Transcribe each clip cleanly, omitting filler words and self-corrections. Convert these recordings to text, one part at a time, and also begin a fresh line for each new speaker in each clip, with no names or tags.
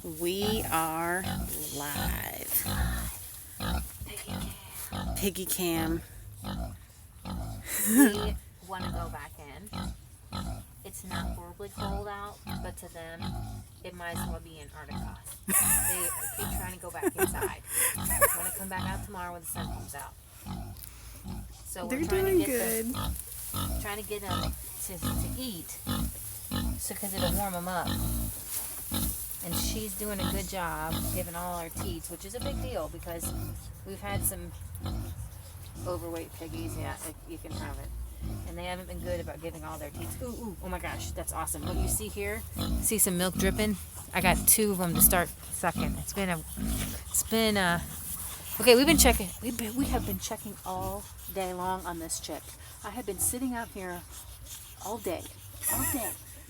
We are live. Piggy cam.
We want to go back in. It's not horribly cold out, but to them, it might as well be Antarctica. They keep trying to go back inside. They want to come back out tomorrow when the sun comes out. So we're
They're doing good.
Trying to get them to eat, so because it'll warm them up. And she's doing a good job giving all our teats, which is a big deal because we've had some overweight piggies. Yeah, you can have it. And they haven't been good about giving all their teats. Ooh, oh my gosh, that's awesome. What you see here, see some milk dripping? I got 2 of them to start sucking. Okay, we have been checking all day long on this chick. I have been sitting out here all day.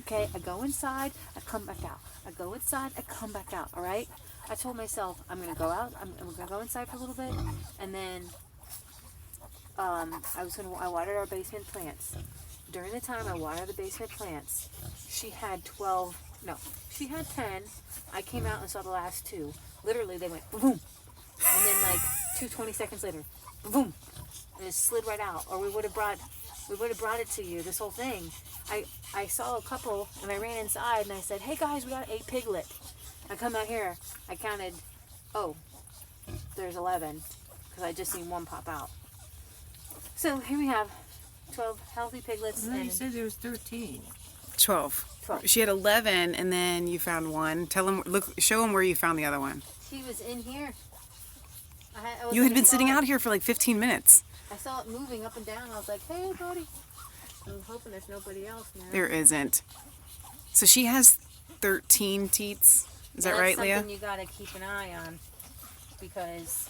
Okay, I go inside, I come back out. I go inside, I come back out, all right? I told myself I'm going to go out, I'm going to go inside for a little bit, and then I watered our basement plants. During the time I watered the basement plants, she had 10. I came out and saw the last 2. Literally, they went boom. And then like 20 seconds later, boom. And it slid right out. Or we would have brought it to you, this whole thing. I saw a couple and I ran inside and I said, "Hey guys, we got 8 piglet." I come out here, I counted, there's 11 because I just seen one pop out. So here we have 12 healthy piglets.
And you said there was 13.
12.
12.
She had 11, and then you found one. Show them where you found the other one.
She was in here.
You had been sitting out here for like 15 minutes.
I saw it moving up and down. I was like, "Hey, buddy." I'm hoping there's nobody else now.
There isn't. So she has 13 teats. Is that right, Leah?
That's something you got to keep an eye on because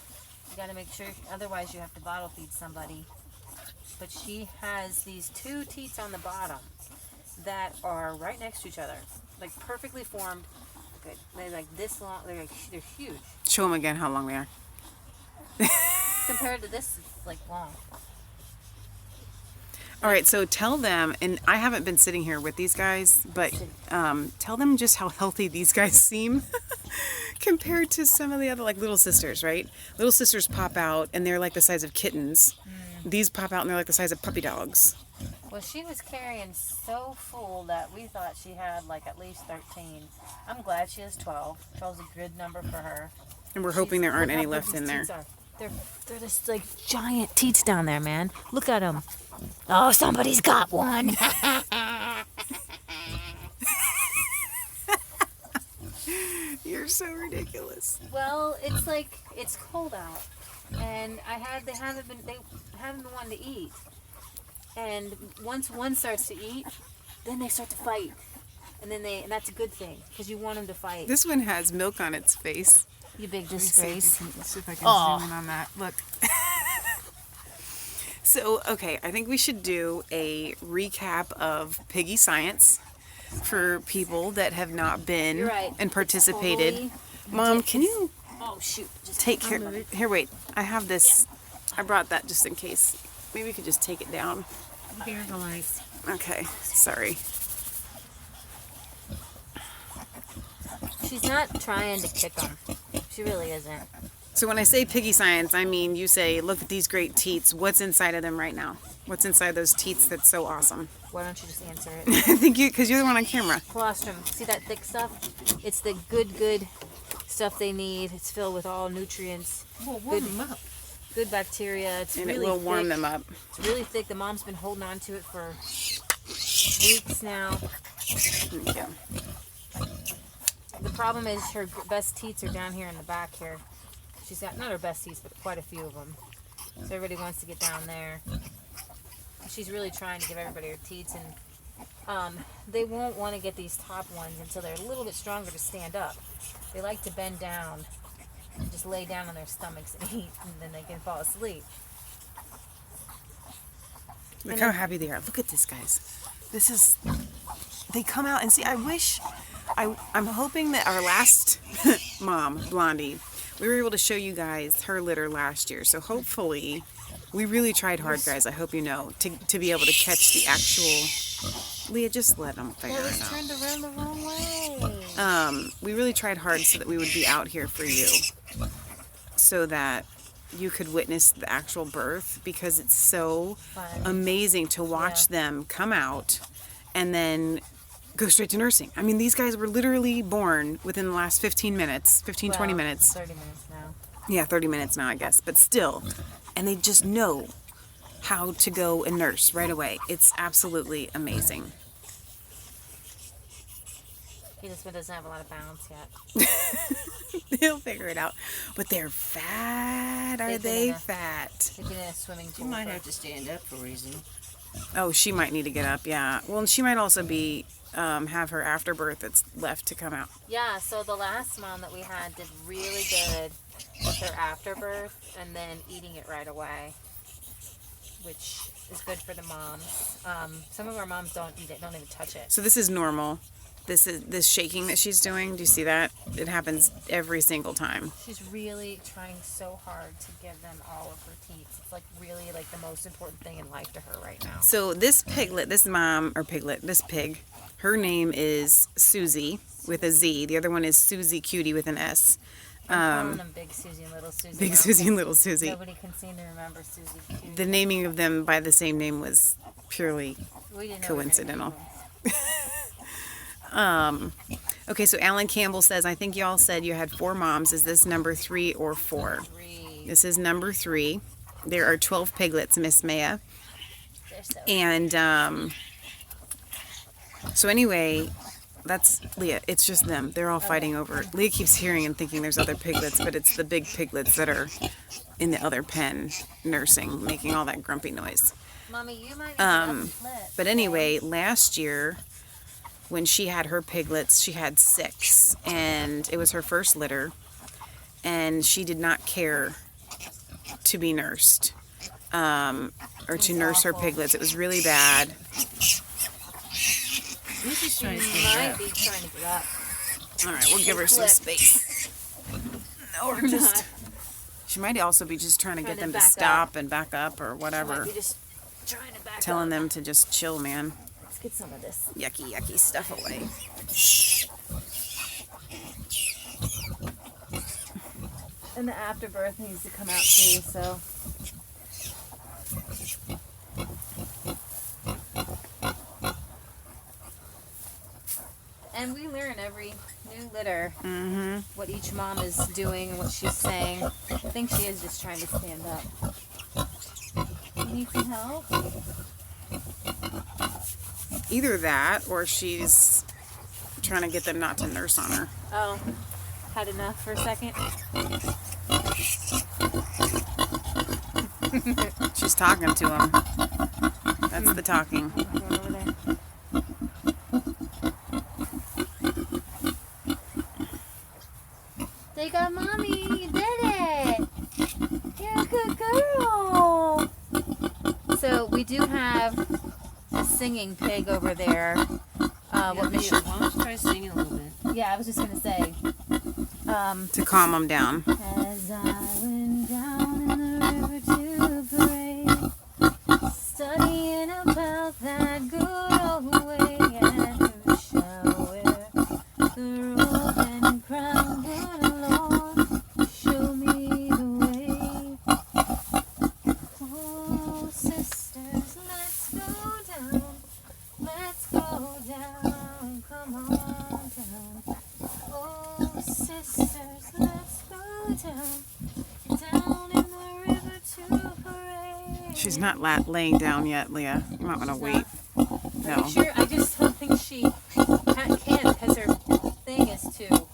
you got to make sure. Otherwise, you have to bottle feed somebody. But she has these 2 teats on the bottom that are right next to each other, like perfectly formed. Good. They're like this long. They're huge.
Show them again how long they are.
Compared to this, it's like long.
All right, so tell them, and I haven't been sitting here with these guys, but tell them just how healthy these guys seem compared to some of the other, like, little sisters, right? Little sisters pop out, and they're like the size of kittens. These pop out, and they're like the size of puppy dogs.
Well, she was carrying so full that we thought she had like at least 13. I'm glad she has 12. 12's a good number for her.
And we're hoping there aren't any left in there.
They're just like giant teats down there, man. Look at them. Oh, somebody's got one.
You're so ridiculous.
Well, it's like it's cold out, and they haven't been wanting to eat. And once one starts to eat, then they start to fight, and that's a good thing because you want them to fight.
This one has milk on its face.
You big disgrace.
Let's see if I can zoom in on that. Look. So, okay, I think we should do a recap of piggy science for people that have not been
You're right.
and participated.
Totally
Mom, can you
Oh shoot! Just
take care? Here, wait. I have this. I brought that just in case. Maybe we could just take it down.
Here's the lights.
Okay, sorry.
She's not trying to kick them. She really isn't.
So when I say piggy science, I mean you say, look at these great teats. What's inside of them right now? What's inside those teats that's so awesome?
Why don't you just answer it?
I think because you're the one on camera.
Colostrum. See that thick stuff? It's the good stuff they need. It's filled with all nutrients.
Well, warm them up.
Good bacteria. It's
And
really
it will warm
thick.
them up.
It's really thick. The mom's been holding on to it for weeks now.
Yeah.
The problem is her best teats are down here in the back here. She's got, not her best teats, but quite a few of them. So everybody wants to get down there. She's really trying to give everybody her teats, and they won't want to get these top ones until they're a little bit stronger to stand up. They like to bend down and just lay down on their stomachs and eat, and then they can fall asleep.
Look how happy they are. Look at this, guys. They come out and see, I'm hoping that our last mom, Blondie, we were able to show you guys her litter last year. So hopefully, we really tried hard, guys. I hope you know, to be able to catch the actual... Leah, just let them figure it out.
Turned around the wrong way.
we really tried hard so that we would be out here for you, so that you could witness the actual birth, because it's so
Fun.
amazing to watch them come out and then go straight to nursing. I mean, these guys were literally born within the last 20 minutes.
30 minutes now.
Yeah, 30 minutes now, I guess. But still. And they just know how to go and nurse right away. It's absolutely amazing.
He just doesn't have a lot of balance yet.
They'll figure it out. But they're fat. Are they fat?
They've been in a swimming
You
pool.
might have to stand up for a reason.
Oh, she might need to get up, yeah. Well, and she might also be have her afterbirth that's left to come out.
Yeah, so the last mom that we had did really good with her afterbirth and then eating it right away, which is good for the moms. Some of our moms don't eat it, don't even touch it.
So this is normal. This shaking that she's doing, do you see that? It happens every single time.
She's really trying so hard to give them all of her teats. It's like really like the most important thing in life to her right now.
So this piglet, this pig, her name is Susie with a Z. The other one is Susie Cutie with an S.
I'm calling them Big Susie and Little Susie.
Big
now,
Susie and
because
Little Susie.
Nobody can seem to remember Susie Cutie.
The naming of them by the same name was purely
We didn't know we were gonna
coincidental.
name them.
Okay, so Alan Campbell says, I think y'all said you had 4 moms. Is this number 3 or 4?
3.
This is number 3. There are 12 piglets, Miss Maia.
They're so
And so anyway, that's Leah. It's just them. They're all fighting over. Leah keeps hearing and thinking there's other piglets, but it's the big piglets that are in the other pen nursing, making all that grumpy noise.
Mommy, you might need to flip.
But anyway, last year when she had her piglets, she had 6, and it was her first litter, and she did not care to be nursed, or to nurse her piglets. It was really bad.
This is trying to
She
stand
might
up.
be trying to get up.
All right, we'll give her some
Flip.
space. No, or just. She might also be just trying to get
to
them to
back up.
stop and back up or
Might
whatever.
be just trying to back
Telling
up.
them to just chill, man.
Let's get some of this.
Yucky stuff away.
And the afterbirth needs to come out too, so. And we learn every new litter what each mom is doing and what she's saying. I think she is just trying to stand up. You need some help?
Either that or she's trying to get them not to nurse on her.
Oh, had enough for a second?
She's talking to him. That's the talking.
Going over there. They got mommy, you did it! You're a good girl! So we do have a singing pig over there. What we should,
Why don't you try singing a little bit?
yeah, I was just gonna say.
To calm them down.
As I went down in the river to parade, studying about that good old way, and who shall wear the robe and crown, good Lord, show me the way. Oh, sisters, let's go down, come on down. Oh, sisters, let's go down in the river to parade.
She's not laying down yet, Leah. You might want to wait.
Are
No.
you sure? I just don't think she can because her thing is too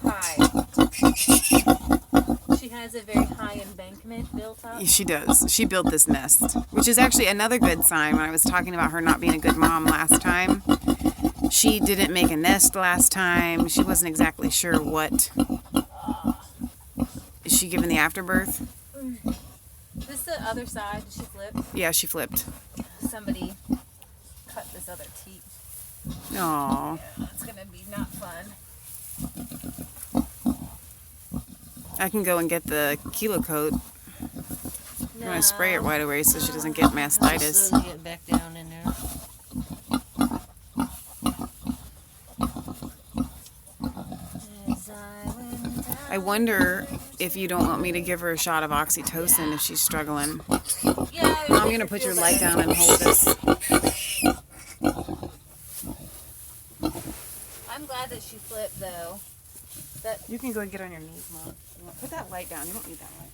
high. She has a very high embankment built up.
She does. She built this nest, which is actually another good sign. When I was talking about her not being a good mom last time, she didn't make a nest last time. She wasn't exactly sure what. Is she given the afterbirth?
This the other side. Did she flip?
Yeah, she flipped.
Somebody cut this other teeth.
Aw.
It's gonna be not fun.
I can go and get the kilo coat. I'm going to spray it right away so she doesn't get mastitis.
Slowly get back down in there.
I wonder if you don't want me to give her a shot of oxytocin if she's struggling.
Yeah.
Mom, I'm gonna put your light down and hold this.
I'm glad that she flipped though.
You can go and get on your knees, Mom. Put that light down. You don't need that light.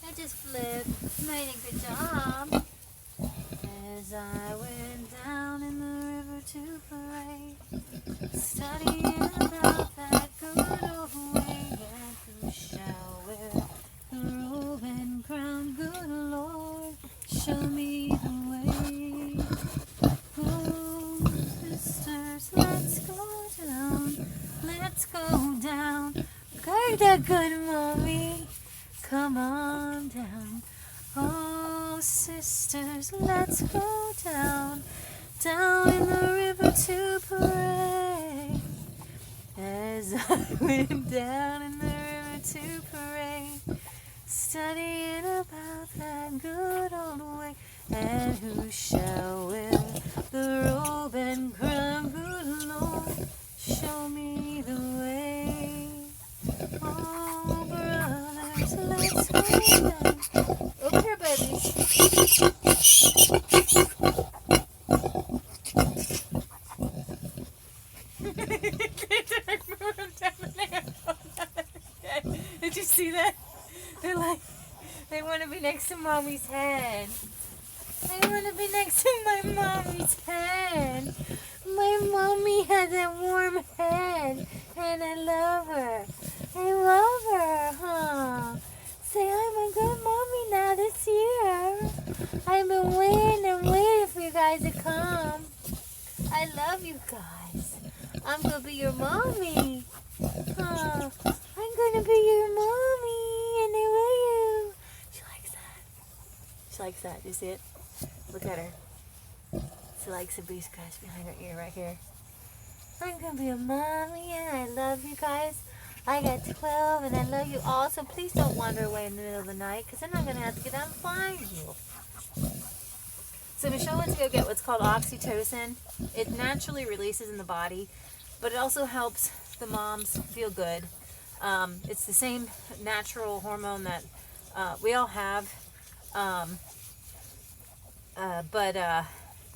I just flipped. Made a good job. As I went down in the river to pray, studying about that good old way that who shall wear the robe and crown. Good Lord, show me the way. Oh, sisters, let's go down. Let's go down. Okay, that good mommy. Come on down. Oh, sisters, let's go down, down in the river to pray. As I went down in the river to pray, studying about that good old way, and who shall wear the robe and crown. Good Lord, show me the way. Oh, brothers, let's go down. Over here, babies. Did you see that? They're like, they want to be next to mommy's head. They want to be next to my mommy's head. My mommy has a warm head, and I love her. I love her, huh? Say I'm a good mommy now this year. I've been waiting and waiting for you guys to come. I love you guys. I'm gonna be your mommy. Huh? I'm gonna be your mommy, and I love you. She likes that. She likes that. You see it? Look at her. She likes a bee scratch behind her ear right here. I'm gonna be a mommy, and I love you guys. I got 12 and I love you all, so please don't wander away in the middle of the night because then I'm going to have to get out and find you. So Michelle went to go get what's called oxytocin. It naturally releases in the body, but it also helps the moms feel good. It's the same natural hormone that we all have, but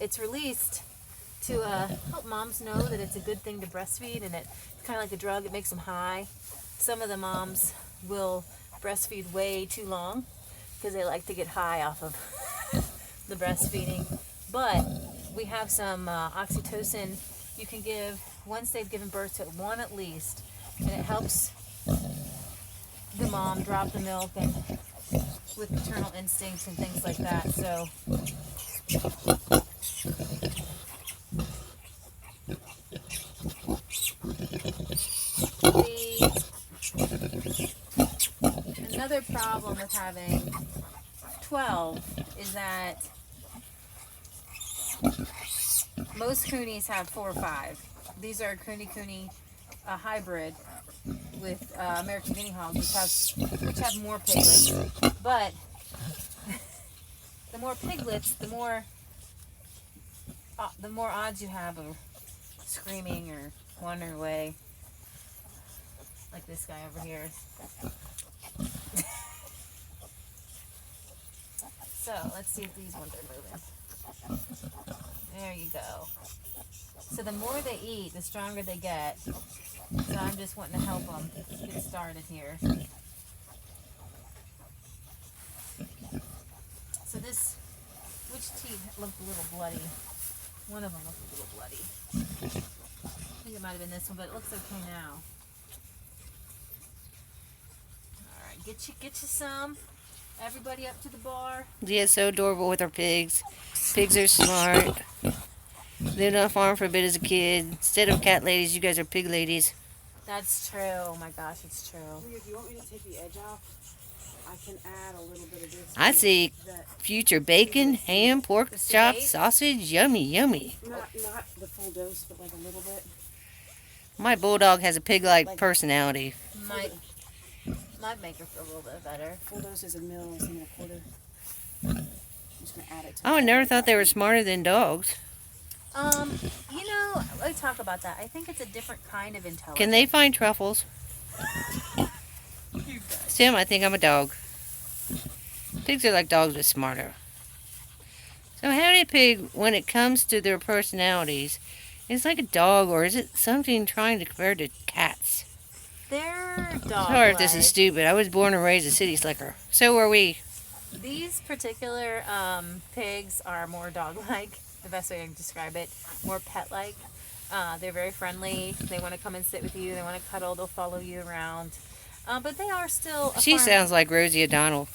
it's released to help moms know that it's a good thing to breastfeed, and it's kind of like a drug. It makes them high. Some of the moms will breastfeed way too long because they like to get high off of the breastfeeding. But we have some oxytocin you can give once they've given birth to one at least, and it helps the mom drop the milk and with maternal instincts and things like that. So another problem with having 12 is that most coonies have 4 or 5. These are cooney a hybrid with American guinea hogs, which have more piglets. But the more piglets, the more odds you have of screaming or wandering away, like this guy over here. So let's see if these ones are moving. There you go. So the more they eat, the stronger they get. So I'm just wanting to help them get started here. So which teeth looked a little bloody? One of them looked a little bloody. I think it might have been this one, but it looks okay now. All right, get you some. Everybody up to the bar.
Yeah, so adorable with our pigs. Pigs are smart. Lived on a farm for a bit as a kid. Instead of cat ladies, you guys are pig ladies.
That's true. Oh my gosh, it's true.
If you want me to take the edge off, I can add a little bit of this.
I see future bacon, ham, pork chop,
steak?
sausage. Yummy, yummy.
Not the full dose, but like a little bit.
My bulldog has a pig-like personality.
Might make her feel a little bit better.
Full dose is a meal and a quarter. I'm just gonna add it to
Oh, I never thought they were smarter than dogs.
We talk about that. I think it's a different kind of intelligence.
Can they find truffles? Still might think I'm a dog. Pigs are like dogs, but smarter. So Howdy Pig, when it comes to their personalities, is like a dog, or is it something trying to compare to cats?
They're dog.
Sorry if this is stupid. I was born and raised a city slicker. So were we.
These particular pigs are more dog-like. The best way I can describe it, more pet-like. They're very friendly. They want to come and sit with you. They want to cuddle. They'll follow you around. But they are still.
She sounds like Rosie O'Donnell.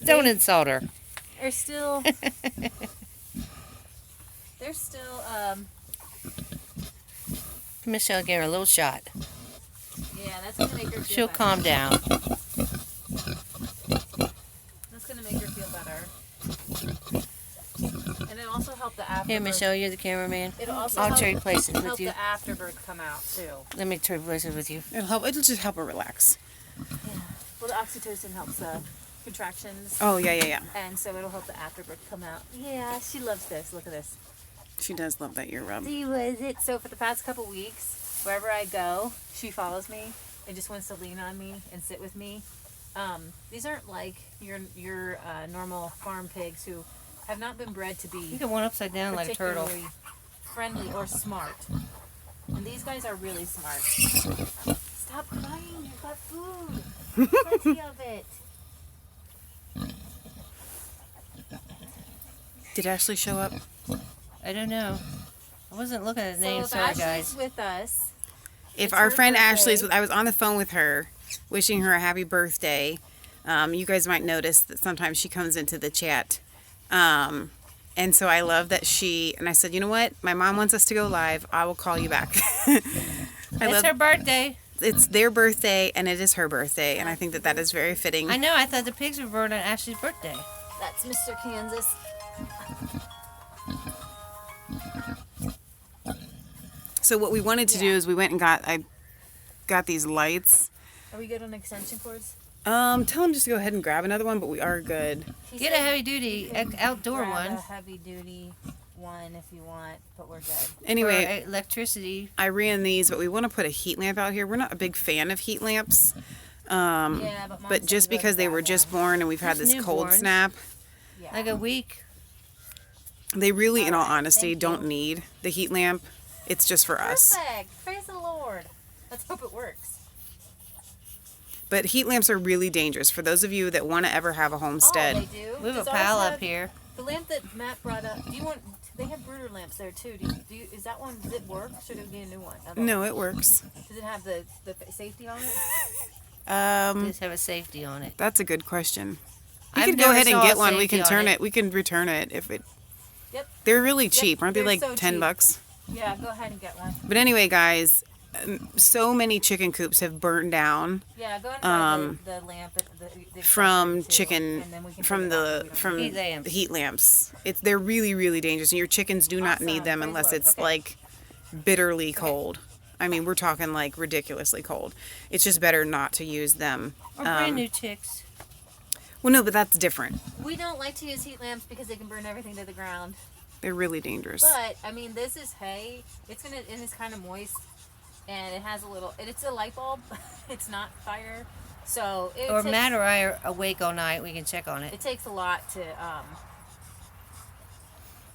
Don't insult her.
They're still. They're still.
Michelle gave her a little shot.
Yeah, that's gonna make her feel
She'll
better.
calm down.
That's gonna make her feel better. And it'll also help the afterbirth.
Here, Michelle, you're the cameraman.
It'll also
I'll
help,
trade places
help
with you.
the afterbirth come out too.
Let me trade places with you.
It'll help. It'll just help her relax.
Yeah. Well, the oxytocin helps the contractions.
Oh yeah.
And so it'll help the afterbirth come out. Yeah, she loves this. Look at this.
She does love that ear rub.
See, was it? So for the past couple weeks, wherever I go, she follows me and just wants to lean on me and sit with me. These aren't like your normal farm pigs who have not been bred to
You
be
got one upside down like a turtle.
particularly friendly or smart. And these guys are really smart. Stop crying. You've got food. Plenty of it.
Did Ashley show up?
I don't know. I wasn't looking at the name.
So if
Sorry,
Ashley's
guys.
with us,
If
It's
our
her
friend Ashley's,
birthday.
I was on the phone with her, wishing her a happy birthday. You guys might notice that sometimes she comes into the chat. And so I love that and I said, you know what? My mom wants us to go live. I will call you back.
It's her birthday.
It's their birthday and it is her birthday. And I think that is very fitting.
I know. I thought the pigs were born on Ashley's birthday.
that's Mr. Kansas.
So what we wanted to do is we went and I got these lights.
Are we good on extension cords?
Tell him just to go ahead and grab another one, but we are good.
He
Get a
said
heavy duty outdoor
grab
one.
a heavy duty one if you want, but we're good.
Anyway,
For electricity.
I ran these, but we want to put a heat lamp out here. We're not a big fan of heat lamps.
Yeah, but, Mom
But
said
just
to go
because they
grab
were
one.
just born and we've had
Just
this cold
newborns.
snap,
Yeah.
Like a week.
they really, in all
Alright,
honesty,
thank
don't
you.
need the heat lamp. It's just for us.
Perfect. Praise the Lord. Let's hope it works.
But heat lamps are really dangerous for those of you that want to ever have a homestead.
Oh, they do.
We have a
Does
pile
ours
up
have-
here.
The lamp that Matt brought up. Do you want? They have brooder lamps there too. Is that one? Does it work? Should it be a new one?
No, it works.
Does it have the safety on it?
Just have a safety on it.
That's a good question. You
I've
can go
never
ahead and
saw a
get one. We
safety
can
on
turn
it.
it. We can return it if it.
Yep.
They're really cheap, aren't they?
they're
Like
so cheap.
$10.
Yeah. Go ahead and get one.
But anyway, guys, so many chicken coops have burned down
Yeah. Go ahead and buy the lamp. The
from
accessory, too,
chicken
and then we can
from
take it out
the
if we don't
from
need
Heat lamps.
the heat lamps. They're really, really dangerous, and your chickens do not need
Awesome.
them
Praise
unless
Lord.
it's
Okay.
like bitterly cold. I mean, we're talking like ridiculously cold. It's just better not to use them.
Or brand new chicks.
Well, no, but that's different.
We don't like to use heat lamps because they can burn everything to the ground.
They're really dangerous.
But I mean, this is hay. And it's kind of moist, and it has a little. It's a light bulb. It's not fire. So it
Or
takes,
Matt or I are awake all night. We can check on it.
It takes a lot to.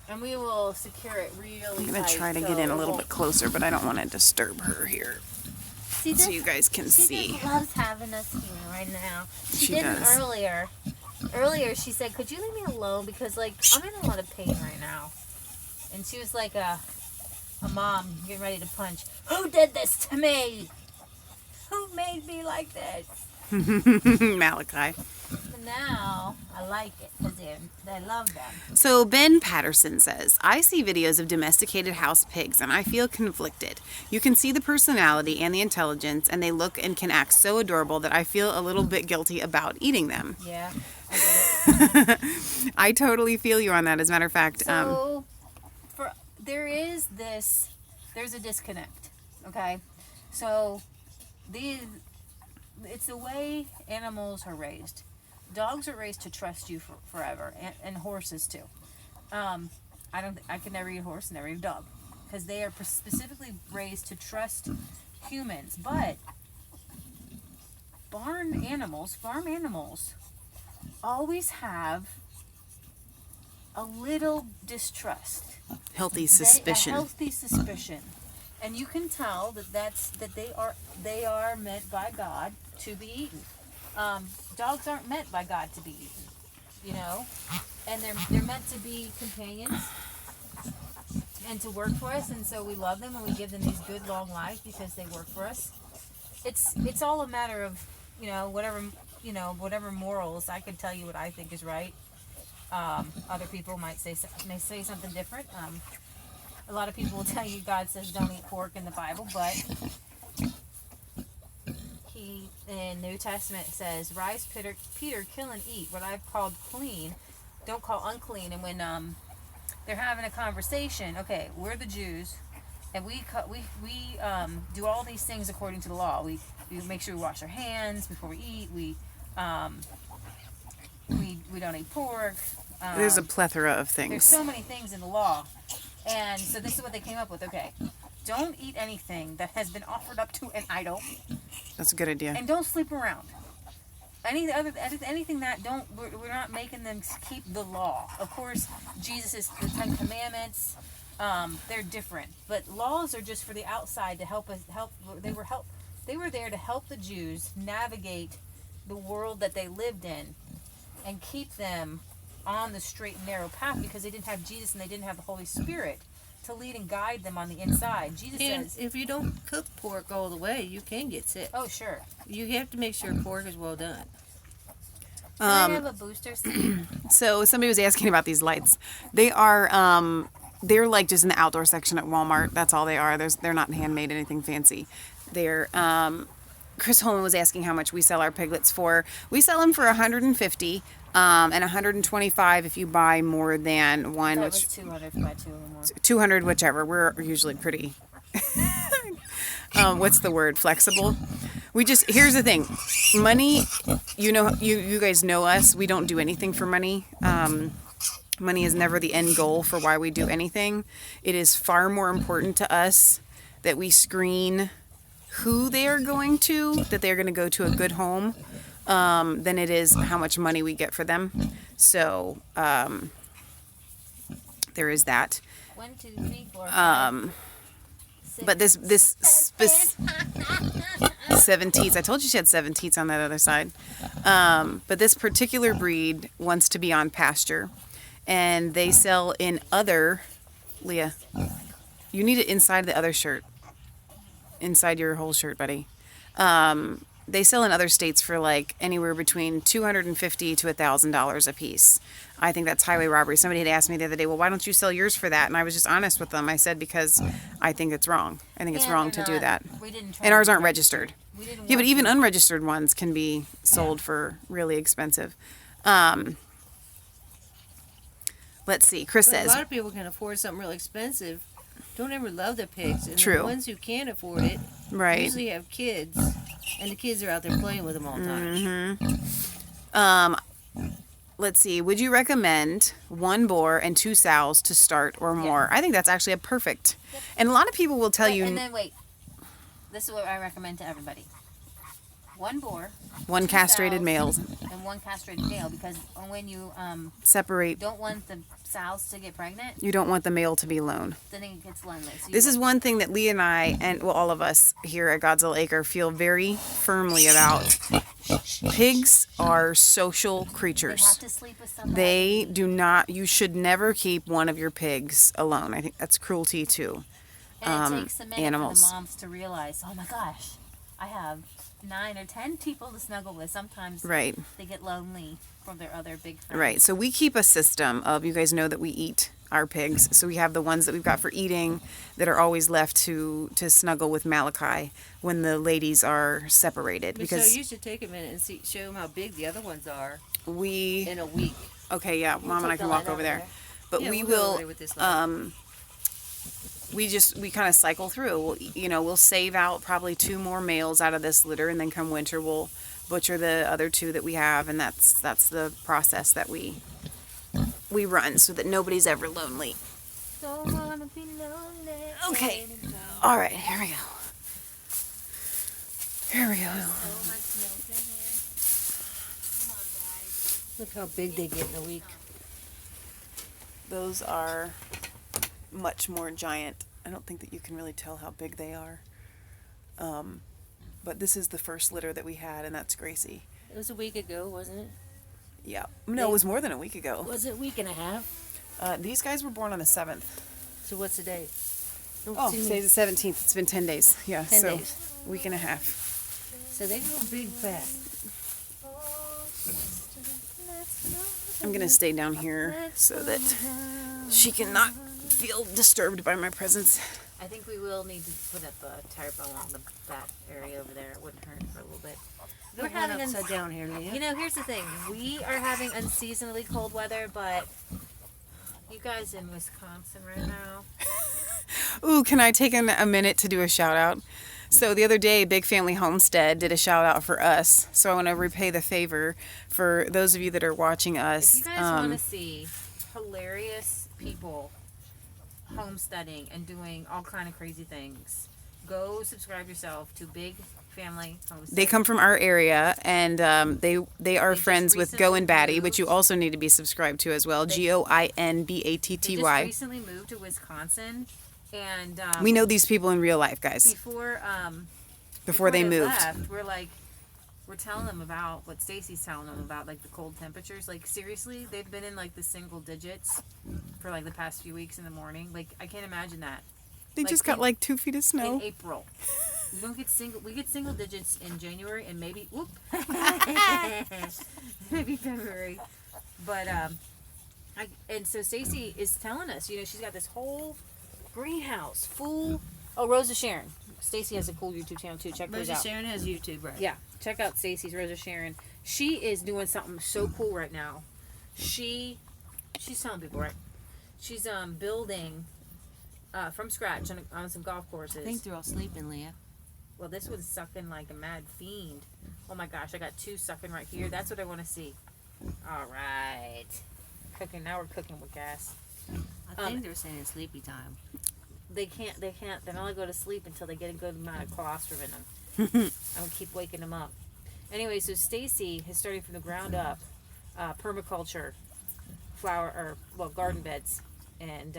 And we will secure it really
I'm gonna
tight,
try to
so
get in a
it
little
won't-
bit closer, but I don't want to disturb her here,
See,
so
this,
you guys can
she
see.
just loves having us here right now. She,
She
didn't
does.
earlier. Earlier, she said, "Could you leave me alone because like I'm in a lot of pain right now." And she was like a mom getting ready to punch. Who did this to me? Who made me like this?
Malachi.
But now I like it because I love them.
So Ben Patterson says, I see videos of domesticated house pigs and I feel conflicted. You can see the personality and the intelligence and they look and can act so adorable that I feel a little bit guilty about eating them.
Yeah, I get it.
I totally feel you on that. As a matter of fact,
So, there's a disconnect, okay? So, it's the way animals are raised. Dogs are raised to trust you forever, and horses too. I could never eat a horse, never eat a dog, because they are specifically raised to trust humans. But farm animals, always have a little distrust.
Healthy suspicion.
A healthy suspicion. And you can tell that they are meant by God to be eaten. Dogs aren't meant by God to be eaten, you know, and they're meant to be companions and to work for us. And so we love them and we give them these good long lives because they work for us. It's all a matter of, you know, whatever morals. I can tell you what I think is right. Other people may say something different. A lot of people will tell you God says don't eat pork in the Bible, but He in New Testament says, "Rise, Peter, kill and eat. What I've called clean, don't call unclean." And when they're having a conversation, okay, we're the Jews, and we do all these things according to the law. We make sure we wash our hands before we eat. We don't eat pork.
There's a plethora of things.
There's so many things in the law. And so this is what they came up with. Okay, don't eat anything that has been offered up to an idol.
That's a good idea.
And don't sleep around. Anything that we're not making them keep the law. Of course, Jesus' the 10 Commandments. They're different, but laws are just for the outside to help us. They were there to help the Jews navigate the world that they lived in, and keep them on the straight and narrow path, because they didn't have Jesus and they didn't have the Holy Spirit to lead and guide them on the inside. Jesus says,
if you don't cook pork all the way, you can get sick.
oh sure,
You have to make sure pork is well done.
can I have a booster seat?
So somebody was asking about these lights. They are they're like just in the outdoor section at Walmart. That's all they are. They're not handmade, anything fancy. They're Chris Holman was asking how much we sell our piglets for. We sell them for $150 and $125 if you buy more than one.
That
which
was 200 if you buy two or more.
200, whichever. We're usually pretty. What's the word? Flexible. Here's the thing. Money. You know, you guys know us. We don't do anything for money. Money is never the end goal for why we do anything. It is far more important to us that we screen who they are going to, that they're going to go to a good home, than it is how much money we get for them. So there is that.
1, 2, 3, 4, 5, 6,
But this 7 teats. I told you she had 7 teats on that other side. But this particular breed wants to be on pasture, and they sell in other. Leah, you need it inside the other shirt. Inside your whole shirt, buddy. They sell in other states for like anywhere between $250 to $1,000 a piece. I think that's highway robbery. Somebody had asked me the other day, well, why don't you sell yours for that? And I was just honest with them. I said, because I think it's wrong. I think it's wrong to do that.
We didn't try
And ours
to
aren't
do that.
registered.
We didn't
Yeah, but
want
even
to.
unregistered ones can be sold for really expensive. Let's see. Chris
But a
says,
lot of people can afford something really expensive. Don't ever love the pigs. And
True.
the ones who can't afford it
right.
usually have kids, and the kids are out there playing with them all the time.
Let's see. Would you recommend 1 boar and 2 sows to start or more? I think that's actually a perfect. And a lot of people will tell you
And then wait. This is what I recommend to everybody. 1 boar,
1
2
castrated
sows,
males.
and 1 castrated male, because when you
Separate.
don't want the sows to get pregnant,
You don't want the male to be alone.
then it gets lonely. So
This is one thing that Lee and I, and well, all of us here at Godzilla Acre, feel very firmly about. Pigs are social
they
creatures.
have to sleep with somebody.
They do not, you should never keep one of your pigs alone. I think that's cruelty too.
And it takes a minute
animals.
for the moms to realize, oh my gosh, I have 9 or 10 people to snuggle with. Sometimes
Right.
they get lonely from their other big friends.
Right. So we keep a system of, you guys know that we eat our pigs. So we have the ones that we've got for eating that are always left to snuggle with Malachi when the ladies are separated.
But
Because
so you should take a minute and show them how big the other ones are
we,
in a week.
okay, yeah, Mom and I
take
can
the
walk
light
over
over
there.
there.
But
Yeah,
we
we'll go over
will,
there with this light.
we kind of cycle through. We'll save out probably 2 more males out of this litter, and then come winter we'll butcher the other 2 that we have, and that's the process that we run, so that nobody's ever lonely.
Don't wanna be lonely
Okay.
anymore.
All right, here we go. Here we go.
So much milk in here. Come on, guys.
Look how big they get in a week.
Those are much more giant. I don't think that you can really tell how big they are. But this is the first litter that we had, and that's Gracie.
It was a week ago, wasn't it?
Yeah. No, it was more than a week ago.
Was it a week and a half?
These guys were born on the 7th.
So what's the date?
Oh, today's the 17th. It's been 10 days. Yeah,
10
so
days.
week and a half.
So they go big fast.
I'm going to stay down here so that she cannot feel disturbed by my presence.
I think we will need to put up a tarp along that area over there. It wouldn't hurt for a little bit. We're having
upside down here, Leah.
You know, here's the thing. We are having unseasonably cold weather, but you guys in Wisconsin right now.
Ooh, can I take a minute to do a shout out? So the other day, Big Family Homestead did a shout out for us. So I want to repay the favor for those of you that are watching us.
If you guys want to see hilarious people homesteading and doing all kind of crazy things, go subscribe yourself to Big Family Homestead.
They come from our area, and they are friends with Go and Batty, which you also need to be subscribed to as well. GOINBATTY.
They just recently moved to Wisconsin, and
we know these people in real life, guys.
Before
they moved,
left, we're telling them about what Stacy's telling them about, like the cold temperatures. Like seriously, they've been in like the single digits for like the past few weeks in the morning. Like I can't imagine that.
They
like,
just got like 2 feet of snow.
In April. We get single digits in January and maybe maybe February. But and so Stacy is telling us, you know, she's got this whole greenhouse full. Oh, Rosa Sharon. Stacy has a cool YouTube channel too. Check those out.
Rosa Sharon has YouTube, right?
Yeah, check out Stacy's Rosa Sharon. She is doing something so cool right now. She's telling people, right? She's building from scratch on some golf courses.
I think they're all sleeping, Leah.
Well, this one's sucking like a mad fiend. Oh my gosh, I got 2 sucking right here. That's what I want to see. All right, cooking. Now we're cooking with gas.
I think they're saying it's sleepy time.
They can't. They're not going to go to sleep until they get a good amount of colostrum in them. I'm going to keep waking them up. Anyway, so Stacy is starting from the ground up, permaculture, garden beds. And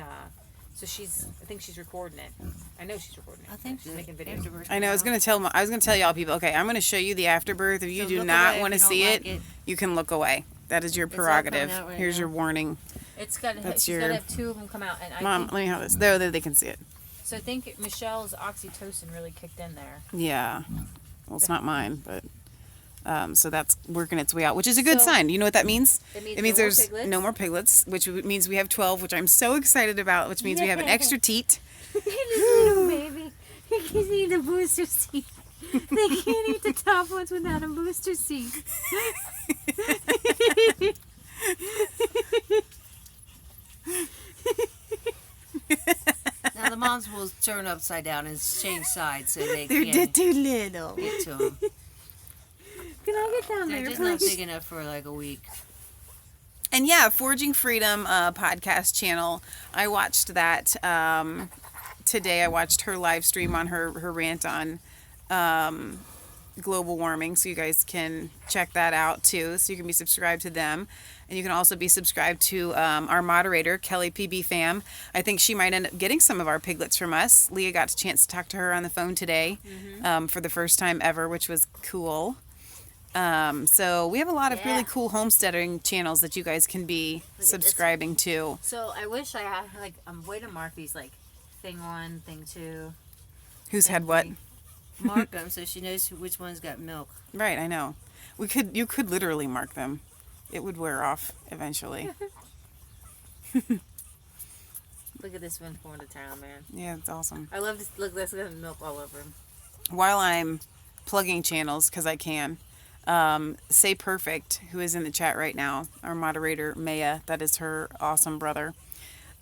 so I think she's recording it. I know she's recording it.
I think
she's making videos.
I know. I was gonna tell y'all people. Okay, I'm gonna show you the afterbirth. If you
So
do
look
not
away
want to
if you
see
don't
it,
like it.
you can look away. That is your
all
prerogative.
coming out right
Here's
now.
your warning.
It's got.
That's
She's got to have 2 of them come out. And
Mom, let me have this. There, they can see it.
So I think Michelle's oxytocin really kicked in there.
Yeah. Well, it's not mine, but so that's working its way out, which is a good
So-
sign. You know what that means?
It means
It means
no more
there's
piglets.
no more piglets, which means we have 12, which I'm so excited about, which means we have an extra teat.
He just need a baby. He just need a booster seat. They can't eat the top ones without a booster seat.
Now the moms will turn upside down and change sides so they
They're
can
too little.
get to them.
Can I get down
They're
there,
just not
please?
big enough for like a week.
And yeah, Forging Freedom podcast channel. I watched that today. I watched her live stream on her rant on global warming, so you guys can check that out too. So you can be subscribed to them, and you can also be subscribed to our moderator, Kelly PB Fam. I think she might end up getting some of our piglets from us. Leah got a chance to talk to her on the phone today for the first time ever, which was cool. So we have a lot of really cool homesteading channels that you guys can be subscribing to.
So I wish I had, like, I'm waiting to mark these, like, thing 1, thing 2.
Who's had what?
Mark them so she knows which one's got milk.
Right, I know. You could literally mark them. It would wear off eventually.
Look at this one going to town, man.
Yeah, it's awesome.
I love this. Look, there's milk all over him.
While I'm plugging channels, because I can, Say Perfect, who is in the chat right now, our moderator, Maia, that is her awesome brother.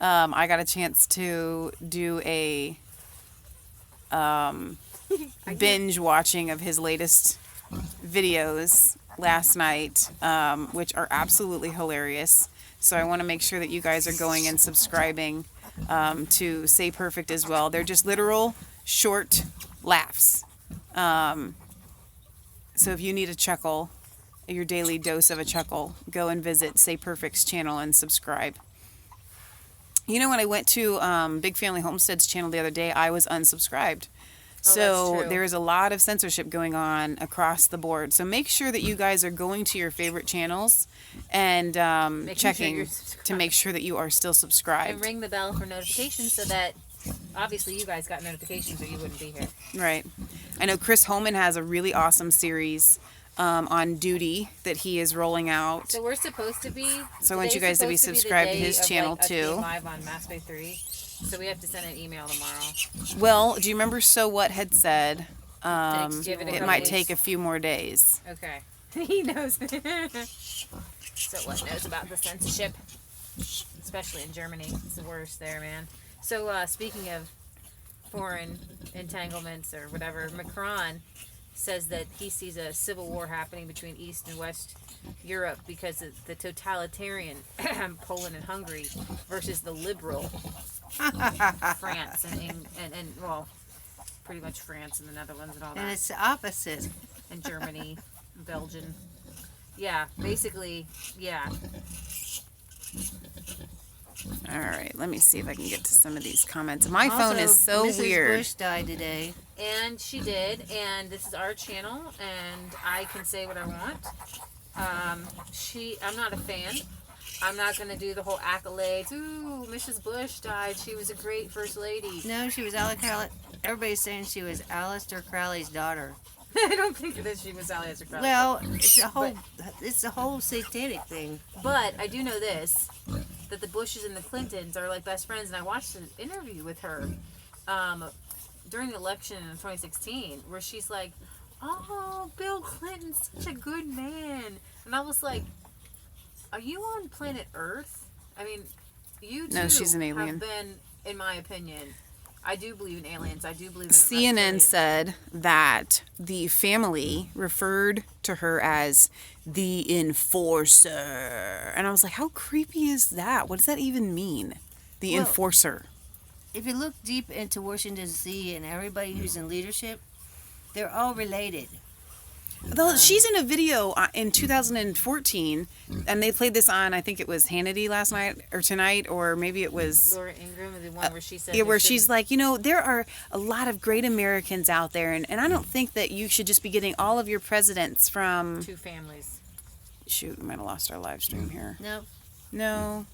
I got a chance to do a binge watching of his latest videos last night, which are absolutely hilarious. So I want to make sure that you guys are going and subscribing to Say Perfect as well. They're just literal short laughs. So if you need a chuckle, your daily dose of a chuckle, go and visit Say Perfect's channel and subscribe. You know, when I went to Big Family Homestead's channel the other day, I was unsubscribed.
that's
So
true.
there is a lot of censorship going on across the board. So make sure that you guys are going to your favorite channels and
Making sure
checking
you're
to
subscribed.
make sure that you are still subscribed.
And ring the bell for notifications so that obviously you guys got notifications or you wouldn't be here.
Right. I know Chris Holman has a really awesome series on duty that he is rolling out.
So we're supposed to be.
So I want you
today's
guys to be
supposed
subscribed to
the day
his
of,
channel,
like, us
too.
being live on Mass Bay 3. So we have to send an email tomorrow.
Well, do you remember So What had said
Give it a
it
couple
might
weeks.
take a few more days?
Okay. He knows. So what knows about the censorship, especially in Germany? It's the worst there, man. So speaking of foreign entanglements or whatever, Macron says that he sees a civil war happening between East and West Europe because of the totalitarian Poland and Hungary versus the liberal France and well, pretty much France and the Netherlands and all
And
that,
it's the opposite.
and Germany, Belgium. Yeah, basically, yeah.
All right, let me see if I can get to some of these comments. My phone
Also,
is so
Mrs.
weird.
Bush died today.
And she did, and this is our channel, and I can say what I want. I'm not a fan. I'm not gonna do the whole accolades. Ooh, Mrs. Bush died. She was a great first lady.
No, she was everybody's saying she was Aleister Crowley's daughter.
I don't think that she was Alistair Crowley.
Well, it's a whole satanic thing.
But I do know this, that the Bushes and the Clintons are like best friends, and I watched an interview with her during the election in 2016 where she's like, oh, Bill Clinton's such a good man. And I was like, are you on planet Earth? I mean, you too
No, she's an alien.
have been, in my opinion, I do believe in aliens. I do believe in
CNN
reptilians.
said that the family referred to her as the enforcer. And I was like, how creepy is that? What does that even mean? The
Well,
enforcer.
If you look deep into Washington, D.C. and everybody who's in leadership, they're all related.
Though she's in a video in 2014, and they played this on, I think it was Hannity last night or tonight, or maybe it was
Laura Ingraham, the one where she said,
yeah, where
there
she's
shouldn't-
like, you know, there are a lot of great Americans out there, and I don't think that you should just be getting all of your presidents from.
two families.
Shoot, we might have lost our live stream here.
No,
No,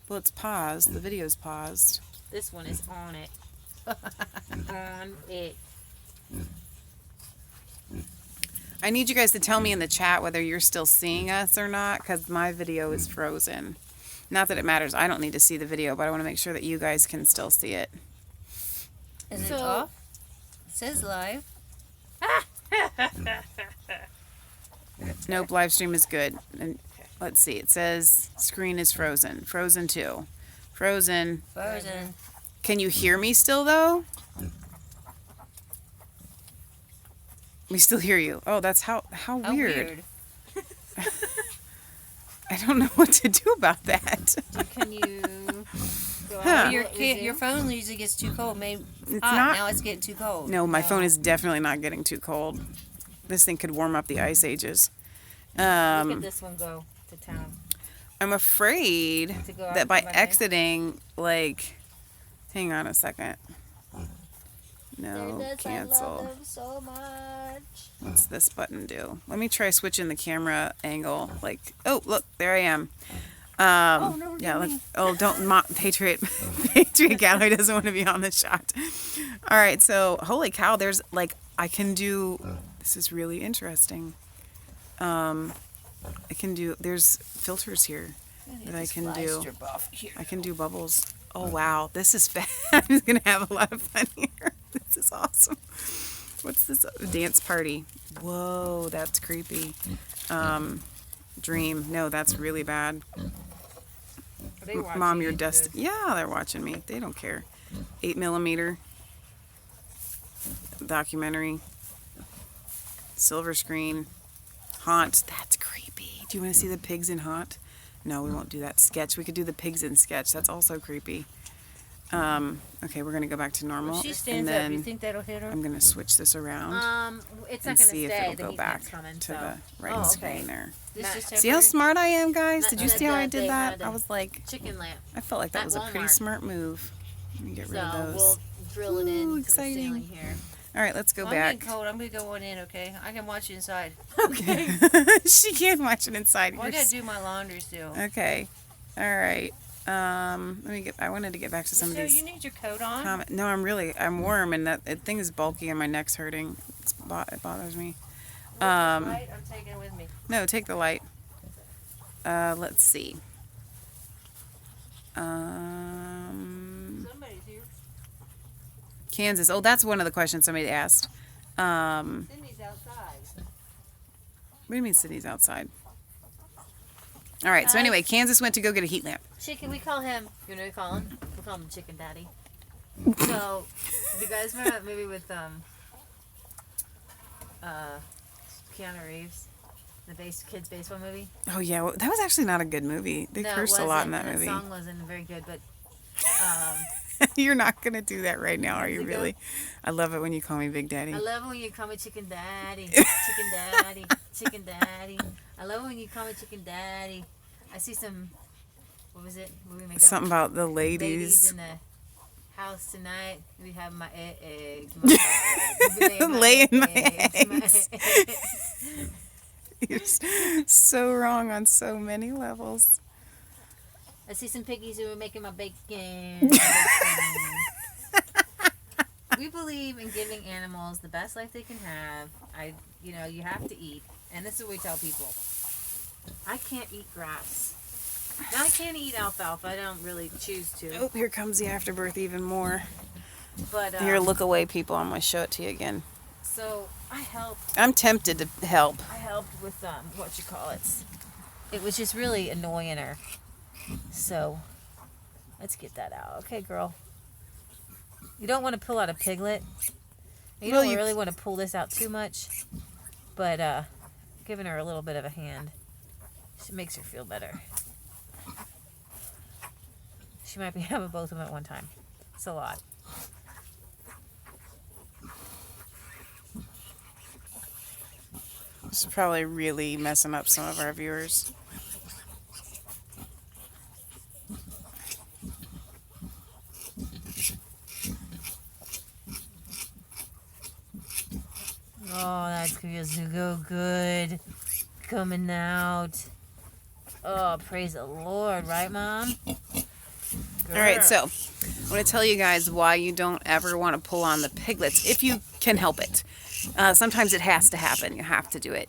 well, it's paused. The video's paused.
This one is on it. On it.
I need you guys to tell me in the chat whether you're still seeing us or not, because my video is frozen. Not that it matters. I don't need to see the video, but I want to make sure that you guys can still see it.
is it
So-
off? It says live.
Nope, live stream is good. And let's see. It says screen is frozen. Frozen 2. Frozen.
Frozen.
Can you hear me still, though? We still hear you. Oh, that's how
How
weird. I don't know what to do about that.
Can you go
Huh.
out?
Your phone usually gets too cold. Maybe
It's
hot.
not-
Now it's getting too cold.
No, my phone is definitely not getting too cold. This thing could warm up the ice ages.
Look at this one go to town.
I'm afraid
To go out
that by
and come back in?
exiting, like, hang on a second. No, cancel.
so much.
What's this button do? Let me try switching the camera angle. Like, oh, look, there I am.
no,
Yeah, look. Oh, don't Patriot Gallery doesn't want to be on the shot. All right, so holy cow, there's like I can do. This is really interesting. I can do. There's filters here that I can do. I can do bubbles. Oh wow, this is fun. I'm gonna have a lot of fun here. This is awesome. What's this? Dance party. Whoa, that's creepy. Dream. No, that's really bad. Mom, you're dusty. Yeah, they're watching me. They don't care. 8mm documentary. Silver screen. Haunt. That's creepy. Do you want to see the pigs in Haunt? No, we won't do that. Sketch. We could do the pigs in Sketch. That's also creepy. Okay, we're gonna go back to normal.
If she
and
stands up,
then
you think that'll hit her?
I'm gonna switch this around
It's
and
not gonna
see if
stay.
it'll
The
go
heat
back
vent's coming.
to
So.
the right
Oh, okay.
screen there.
This
Not-
just
See how smart I am, guys?
Not-
Did you
not
see how I
that
did
big,
that?
not
I was like,
chicken lamp.
I felt like that
At
was a pretty
Walmart.
smart move. Let me get rid of
So
those.
we'll drill it
Ooh,
into the
exciting.
ceiling here.
All right, let's go
I'm
back.
getting cold. I'm gonna go one in, okay? I can watch you inside.
Okay. She can't watch it inside.
Well, I gotta do my laundry still.
Okay. All right. Let me get. I wanted to get back to some of
So
these.
you need your coat on?
Comment. No, I'm warm, and that thing is bulky, and my neck's hurting. It bothers me.
Right? I'm taking it with me.
No, take the light. Let's see.
Somebody's here.
Kansas. Oh, that's one of the questions somebody asked. What
Cindy's outside.
do you mean Sydney's outside? All right. So anyway, Kansas went to go get a heat lamp.
Chicken, we call him, you know what we call him? We call him Chicken Daddy. So, do you guys remember that movie with Keanu Reeves? The kids baseball movie?
Oh yeah, well, that was actually not a good movie. They
No, it
cursed a lot in
wasn't,
that
and
movie.
The song wasn't very good, but
You're not gonna do that right now, are you?
Is it
Really? I love it when you call me Big Daddy.
I love it when you call me Chicken Daddy. Chicken Daddy. Chicken Daddy. I love it when you call me Chicken Daddy. I see some, what was it? What we make
Something about the
ladies
ladies.
in the house tonight. We have my eggs. My eggs.
Laying my
eggs.
You're so wrong on so many levels.
I see some piggies who are making my bacon. We believe in giving animals the best life they can have. You have to eat. And this is what we tell people. I can't eat grass. Now I can't eat alfalfa. I don't really choose to.
Oh, here comes the afterbirth even more.
But
Here, look away, people. I'm gonna show it to you again.
So I helped.
I'm tempted to help.
I helped with what you call it. It was just really annoying her. So let's get that out, okay, girl. You don't want to pull out a Piglet. You
Well,
don't
you-
really want to pull this out too much, but giving her a little bit of a hand, it makes her feel better. She might be having both of them at one time. It's a lot.
This is probably really messing up some of our viewers.
Oh, that's gonna go good. Coming out. Oh, praise the Lord, right, Mom?
All right, so I want to tell you guys why you don't ever want to pull on the piglets if you can help it. Sometimes it has to happen. You have to do it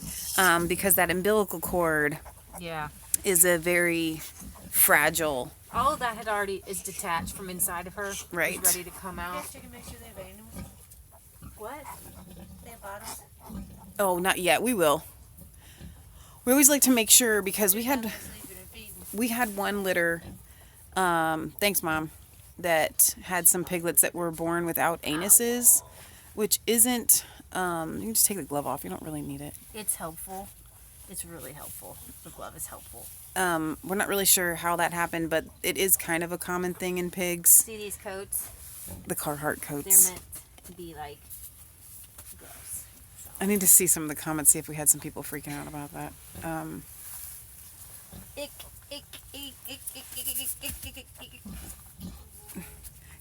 because that umbilical cord
Yeah.
is a very fragile.
All of that had already is detached from inside of her.
Right.
It's ready to come out.
Check and make sure they have animals.
What?
They have bottoms.
Oh, not yet. We will. We always like to make sure because we had
Sleeping and feeding.
one litter. Thanks, Mom. That had some piglets that were born without anuses, which isn't. You can just take the glove off. You don't really need it.
It's helpful. It's really helpful. The glove is helpful.
We're not really sure how that happened, but it is kind of a common thing in pigs.
See these coats?
The Carhartt
They're
coats.
meant to be like gloves.
I need to see some of the comments, see if we had some people freaking out about that.
Ick, ick, ick, ick, ick, ick, ick, ick, ick, ick, ick.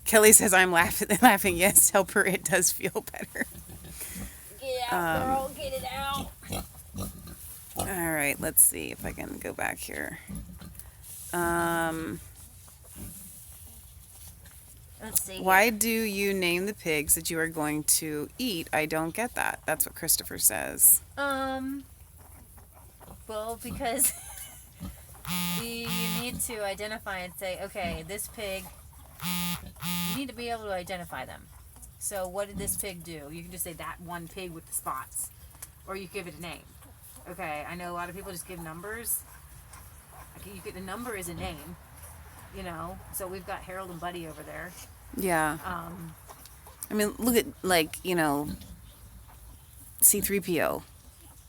Kelly says, I'm laughing. Yes, help her. It does feel better.
Get out, girl. Get it out.
All right, let's see if I can go back here.
Let's see.
Why do you name the pigs that you are going to eat? I don't get that. That's what Christopher says.
Well, because you need to identify and say, okay, this pig, you need to be able to identify them. So what did this pig do? You can just say that one pig with the spots. Or you give it a name. Okay, I know a lot of people just give numbers. Okay, you get a number is a name. You know, so we've got Harold and Buddy over there.
Yeah. I mean, look at, like, C-3PO.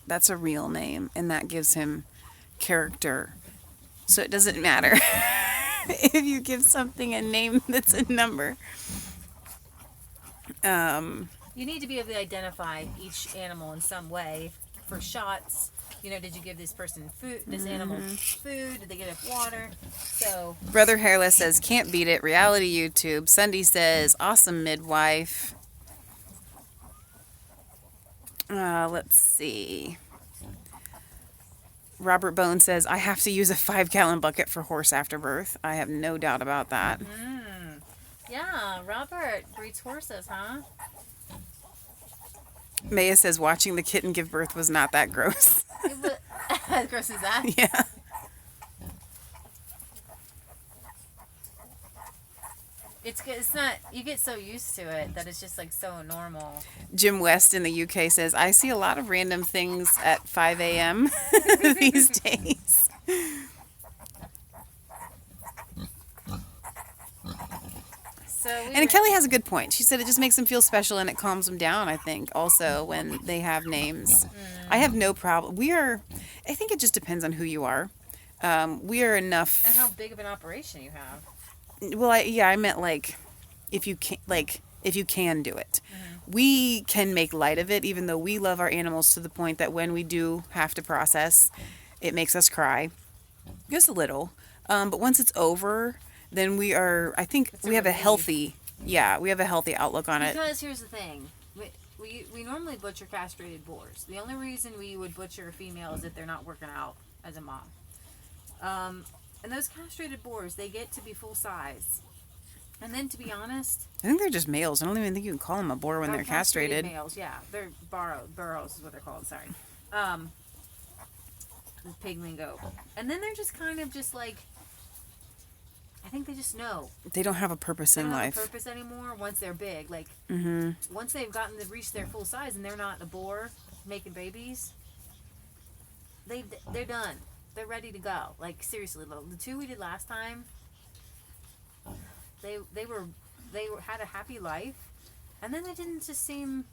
That's a real name, and that gives him character. So it doesn't matter. if you give something a name that's a number.
You need to be able to identify each animal in some way for shots. You know, did you give this person food, this animal food? Did they get enough water? So,
Brother Hairless says, can't beat it. Reality YouTube. Sunday says, awesome midwife. Let's see. Robert Bone says, I have to use a 5-gallon bucket for horse after birth. I have no doubt about that.
yeah, Robert breeds horses, huh?
Maia says, watching the kitten give birth was not that gross.
As gross as that?
Yeah.
It's not, you get so used to it that it's just like so normal.
Jim West in the UK says, I see a lot of random things at 5 a.m. these days. And Kelly has a good point. She said it just makes them feel special and it calms them down, I think, also when they have names. I have no problem. I think it just depends on who you are. We are enough.
And how big of an operation you have.
Well, I meant if you can do it. We can make light of it, even though we love our animals to the point that when we do have to process, it makes us cry. Just a little. But once it's over, then I think we have a healthy outlook on it.
Because here's the thing. We normally butcher castrated boars. The only reason we would butcher a female is if they're not working out as a mom. And those castrated boars, they get to be full size. And then, to be honest,
I think they're just males. I don't even think you can call them a boar when they're castrated.
Males, yeah. They're burros is what they're called, sorry. Pig lingo. And then they're just kind of just like, I think they just know.
They don't have a purpose in life.
They don't have a purpose anymore once they're big. Like, once they've gotten to reach their full size and they're not a boar making babies, they're done. They're ready to go. Like, seriously, the 2 we did last time, they had a happy life, and then they didn't just seem.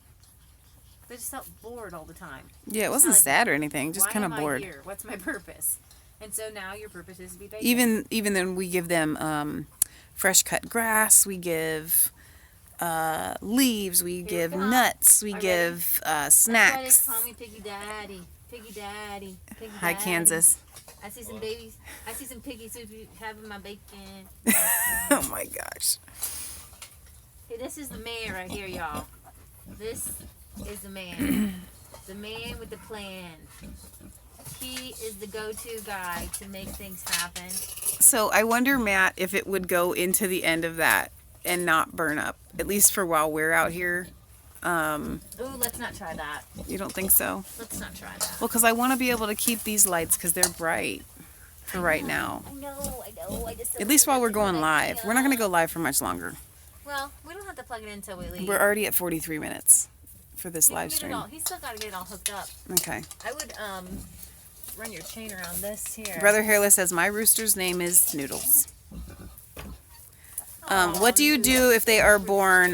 They just felt bored all the time.
Yeah, it wasn't sad or anything. Just kind of bored.
Why am I here? What's my purpose? And so now your purpose is to be bacon.
Even then, we give them fresh cut grass. We give leaves. We give nuts. We give snacks.
That's why they call me Piggy Daddy. Piggy Daddy. Piggy Daddy.
Hi, Kansas.
I see some babies. I see some piggies having my bacon.
Oh my gosh.
Hey, this is the man right here, y'all. This is the man. The man with the plan. He is the go-to guy to make things happen.
So I wonder, Matt, if it would go into the end of that and not burn up, at least for while we're out here.
Ooh, let's not try that.
You don't think so?
Let's not try that.
Well, because I want to be able to keep these lights because they're bright for right now.
I know.
At least while we're going live. We're not going to go live for much longer.
Well, we don't have to plug it in until we leave.
We're already at 43 minutes for this live stream.
He's still got to get it all hooked up.
Okay.
I would run your chain around this here.
Brother Hairless says, my rooster's name is Noodles. What do you do if they are born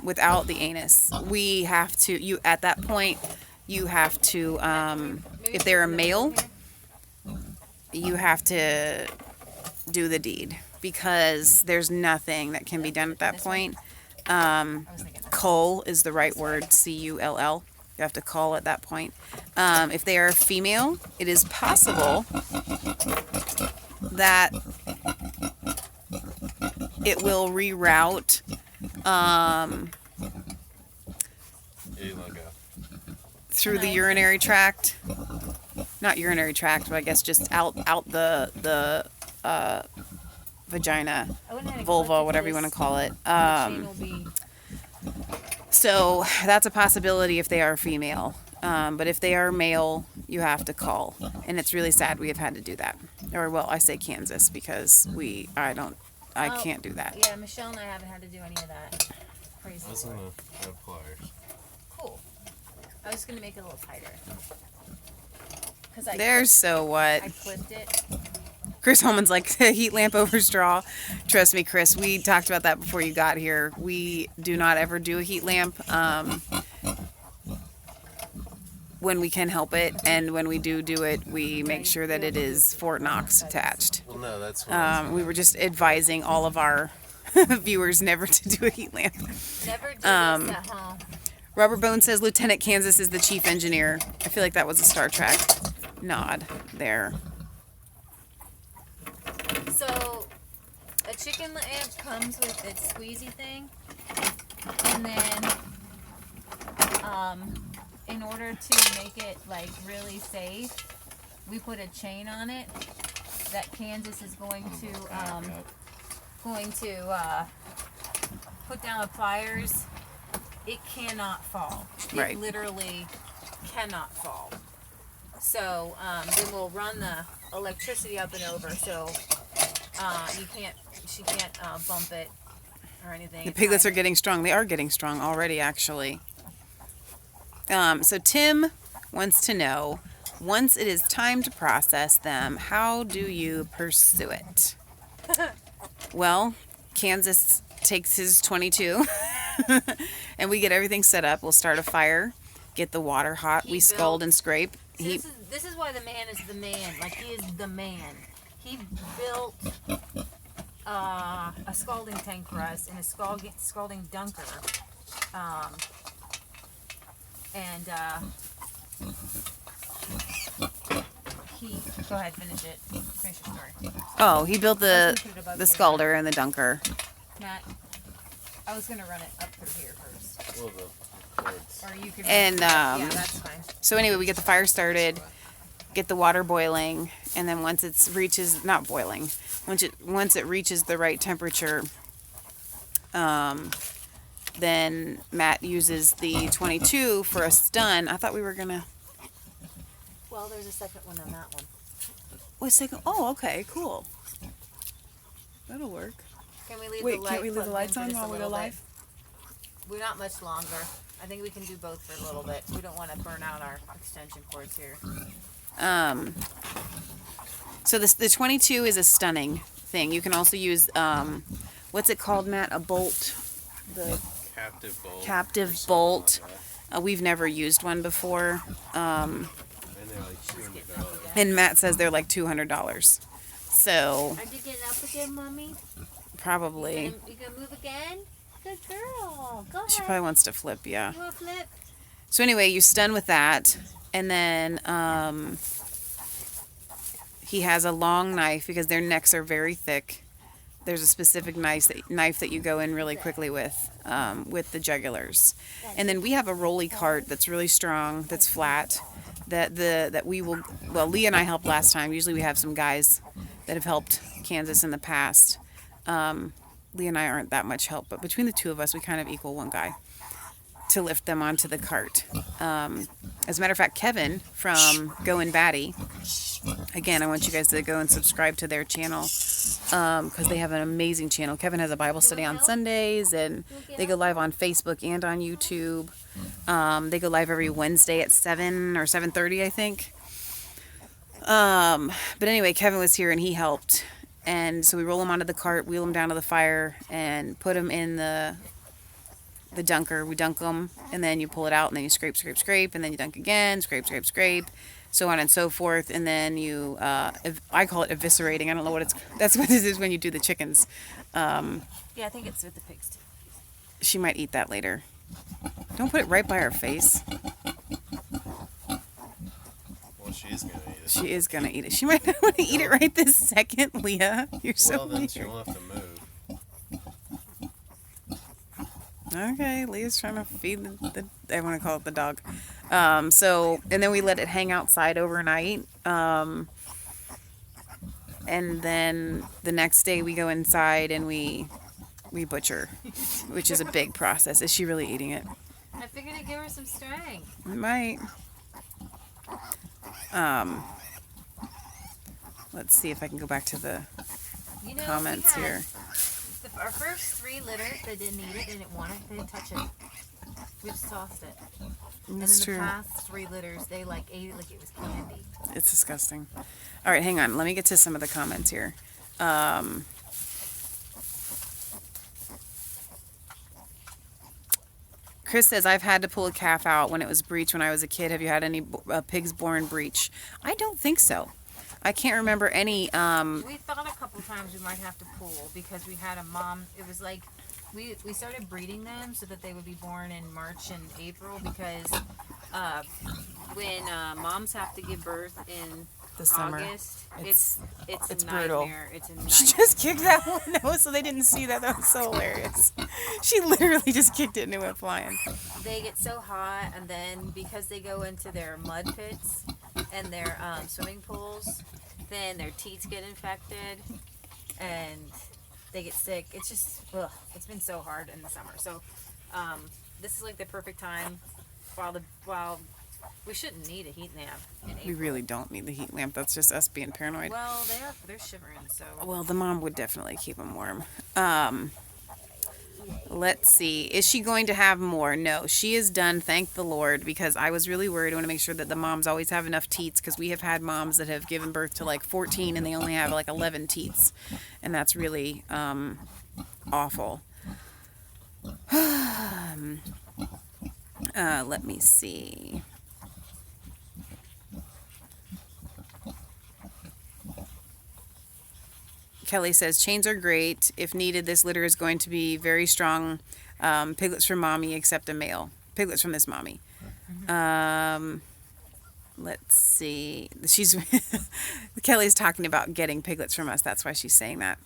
without the anus? We have to, at that point, you have to, if they're a male, you have to do the deed because there's nothing that can be done at that point. Cull is the right word, Cull. You have to call at that point. If they are a female, it is possible that it will reroute through the urinary tract. Not urinary tract, but I guess just out the vagina, vulva, whatever you want to call it. So that's a possibility if they are female. But if they are male, you have to call. And it's really sad we have had to do that. Or, well, I say Kansas because I can't do that.
Yeah, Michelle and I haven't had to do any of that. Crazy.
That's on the pliers.
Cool. I was going to make it a little tighter.
So what?
I clipped it.
Chris Holman's like, heat lamp over straw. Trust me, Chris, we talked about that before you got here. We do not ever do a heat lamp. when we can help it, and when we do it, we make sure that it is Fort Knox attached.
Well, no, that's what
We were just advising all of our viewers never to do a heat lamp.
Never do this at home.
Robert Bone says Lieutenant Kansas is the chief engineer. I feel like that was a Star Trek nod there.
So, a chicken lamp comes with its squeezy thing, and then, in order to make it like really safe, we put a chain on it that Kansas is going to put down with pliers. It cannot fall.
Right.
It literally cannot fall. So then we'll run the electricity up and over, so she can't bump it or anything.
The piglets are getting strong. They are getting strong already, actually. So Tim wants to know, once it is time to process them, how do you pursue it? Well, Kansas takes his 22 and we get everything set up. We'll start a fire, get the water hot. We scald and scrape.
So this is why the man is the man. Like, he is the man. He built a scalding tank for us and a scalding dunker. Go ahead, finish it. Finish your story.
Oh, he built the scalder and the dunker.
Matt, I was gonna run it up through here first.
well, the cords.
Or you can.
And
yeah, that's fine.
so anyway, we get the fire started, get the water boiling, and then once it reaches, not boiling, once it reaches the right temperature, then Matt uses the 22 for a stun. I thought we were gonna.
Well, there's a second one on that one.
Wait, second. Oh, okay, cool. That'll work.
Can we leave
Wait,
the light?
can't we leave the
plugged
lights
in
on
for just
while
a
we go
little
live?
bit? We're not much longer. I think we can do both for a little bit. We don't want to burn out our extension cords here.
So the 22 is a stunning thing. You can also use what's it called, Matt? A bolt. The
Captive bolt.
captive bolt. We've never used one before.
And they're like $200.
And Matt says they're like $200. So
Are you getting up again, Mommy?
probably.
You gonna move again? Good girl. Go
She
ahead.
probably wants to flip, yeah.
You want to flip?
So anyway, you stun with that, and then he has a long knife because their necks are very thick. There's a specific knife that you go in really quickly with the jugulars, and then we have a rolly cart that's really strong, that's flat. That we will. Well, Leah and I helped last time. Usually we have some guys that have helped Kansas in the past. Leah and I aren't that much help, but between the two of us, we kind of equal one guy to lift them onto the cart. As a matter of fact, Kevin from Goin' Batty, again, I want you guys to go and subscribe to their channel because they have an amazing channel. Kevin has a Bible study on Sundays, and they go live on Facebook and on YouTube. They go live every Wednesday at 7 or 7:30, I think. But anyway, Kevin was here and he helped. And so we roll them onto the cart, wheel them down to the fire, and put them in the dunker. We dunk them, and then you pull it out, and then you scrape, scrape, scrape, and then you dunk again, scrape, scrape, scrape, so on and so forth. And then you, I call it eviscerating. I don't know what that's what this is when you do the chickens.
Yeah, I think it's with the pigs too.
She might eat that later. Don't put it right by her face.
Well, she is going to eat it.
She is going to eat it. She might not want to eat it right this second, Leah. You're so
Well, then
weird.
she won't have to move.
Okay, Leah's trying to feed the I want to call it the dog. So, and then we let it hang outside overnight. And then the next day we go inside and we butcher, which is a big process. Is she really eating it?
I figured I'd give her some strength.
It might. Let's see if I can go back to the
You know,
comments
we had
here.
Our first 3 litters, they didn't eat it, they didn't want it, they didn't touch it. We just tossed it. And
That's
then
true.
the past 3 litters, they like ate it like it was candy.
It's disgusting. All right, hang on. Let me get to some of the comments here. Chris says, I've had to pull a calf out when it was breech when I was a kid. Have you had any pigs born breech? I don't think so. I can't remember any.
We thought a couple times we might have to pull because we had a mom. It was like we started breeding them so that they would be born in March and April because when moms have to give birth in
The summer.
August,
It's
it's a
brutal.
nightmare. It's a
She
nightmare.
just kicked that one. No, so they didn't see that. That was so hilarious. She literally just kicked it and it went flying.
They get so hot, and then because they go into their mud pits and their swimming pools, then their teats get infected and they get sick. It's just, ugh, it's been so hard in the summer. So this is like the perfect time while we shouldn't need a heat lamp in April.
We really don't need the heat lamp. That's just us being paranoid.
Well, they're shivering, so.
Well, the mom would definitely keep them warm. Let's see. Is she going to have more? No, she is done. Thank the Lord, because I was really worried. I want to make sure that the moms always have enough teats, because we have had moms that have given birth to like 14 and they only have like 11 teats, and that's really awful. Let me see. Kelly says, chains are great. If needed, this litter is going to be very strong. Piglets from mommy, except a male. Piglets from this mommy. Let's see. She's Kelly's talking about getting piglets from us. That's why she's saying that.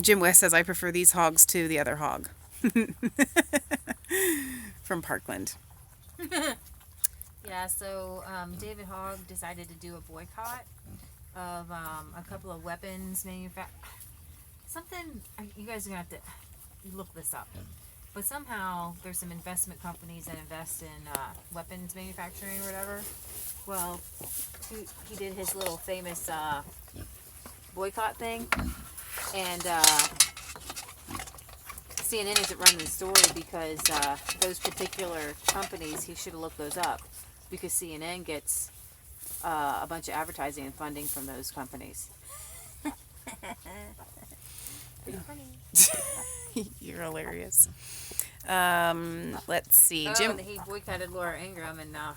Jim West says, I prefer these hogs to the other hog. From Parkland.
Yeah, so David Hogg decided to do a boycott of a couple of weapons something. You guys are gonna have to look this up, but somehow there's some investment companies that invest in weapons manufacturing or whatever. Well, he did his little famous boycott thing, and CNN isn't running the story because those particular companies, he should have looked those up, because CNN gets a bunch of advertising and funding from those companies. Pretty funny.
You're hilarious. Let's see. Jim,
And he boycotted Laura Ingraham, and now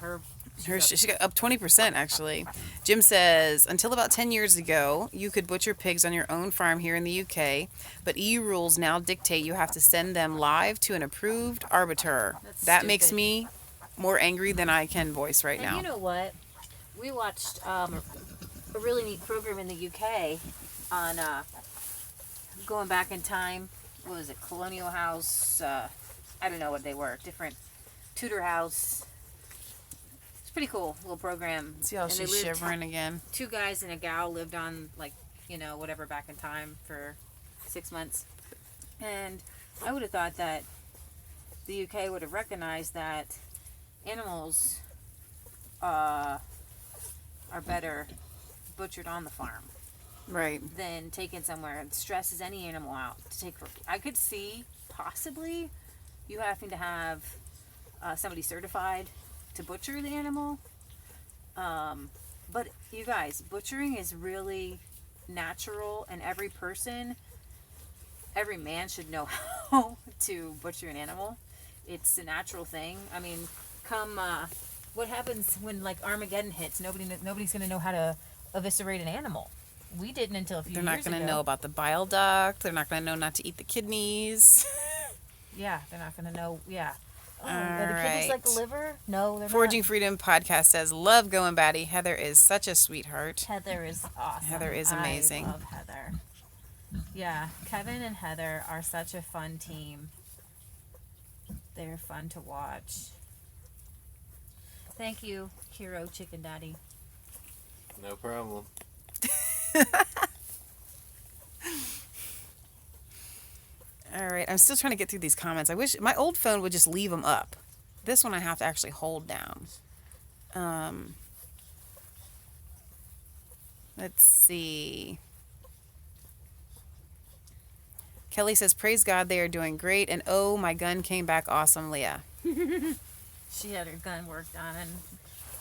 she got up 20% actually. Jim says, until about 10 years ago, you could butcher pigs on your own farm here in the UK, but EU rules now dictate you have to send them live to an approved arbiter.
That's
That makes
stupid.
me more angry than I can voice right
And
now.
you know what? We watched a really neat program in the UK on going back in time. What was it? Colonial House. I don't know what they were. Different Tudor House. It's pretty cool little program.
See how
And they
she's
lived-
shivering again?
2 guys and a gal lived on, like, whatever back in time for 6 months. And I would have thought that the UK would have recognized that animals are better butchered on the farm
Right.
than taken somewhere. It stresses any animal out to take. I could see possibly you having to have somebody certified to butcher the animal. But you guys, butchering is really natural, and every man should know how to butcher an animal. It's a natural thing. I mean, what happens when like Armageddon hits? Nobody's gonna know how to eviscerate an animal. We didn't until a few
They're
years
not going to
ago.
know about the bile duct. They're not going to know not to eat the kidneys.
Yeah, they're not gonna know. Yeah. Oh,
All
are the kidneys like the
right.
liver? No, they're
Forging
not.
Freedom podcast says, love going Batty. Heather is such a sweetheart.
Heather is awesome.
Heather is amazing.
I love Heather. Yeah, Kevin and Heather are such a fun team. They're fun to watch. Thank you, Hero Chicken Daddy.
No problem.
All right, I'm still trying to get through these comments. I wish my old phone would just leave them up. This one I have to actually hold down. Let's see. Kelly says, praise God, they are doing great. And oh, my gun came back awesome, Leah.
She had her gun worked on, and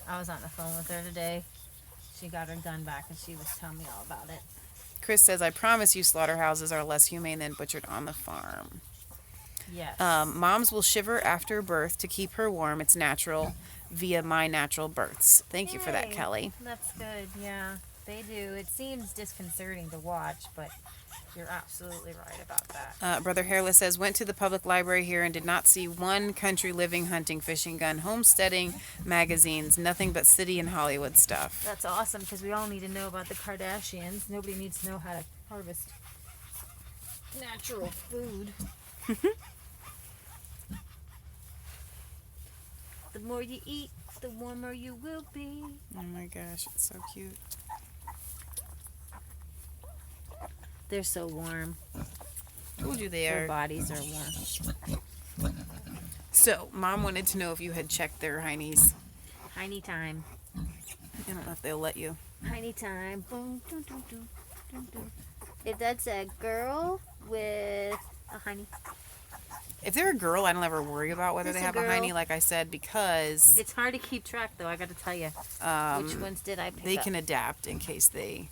I was on the phone with her today. She got her gun back, and she was telling me all about it.
Chris says, I promise you slaughterhouses are less humane than butchered on the farm.
Yes.
Moms will shiver after birth to keep her warm. It's natural via My Natural Births. Thank you for that,
Yay.
Kelly.
That's good. Yeah, they do. It seems disconcerting to watch, but you're absolutely right about that.
Brother Hairless says, went to the public library here and did not see one country living, hunting, fishing, gun, homesteading, magazines, nothing but city and Hollywood stuff.
That's awesome because we all need to know about the Kardashians. Nobody needs to know how to harvest natural food. The more you eat, the warmer you will be.
Oh my gosh, it's so cute.
They're so warm.
Told you they
Their
are.
bodies are warm.
So, Mom wanted to know if you had checked their heinies.
Heiny time.
I don't know if they'll let you.
Heiny time. Boom, doo, doo, doo, doo, doo. If that's a girl with a heiny.
If they're a girl, I don't ever worry about whether
It's
they
a
have a
girl.
hiney, like I said, because
It's hard to keep track, though. I got to tell you. Which ones did I pick
they
up?
can adapt in case they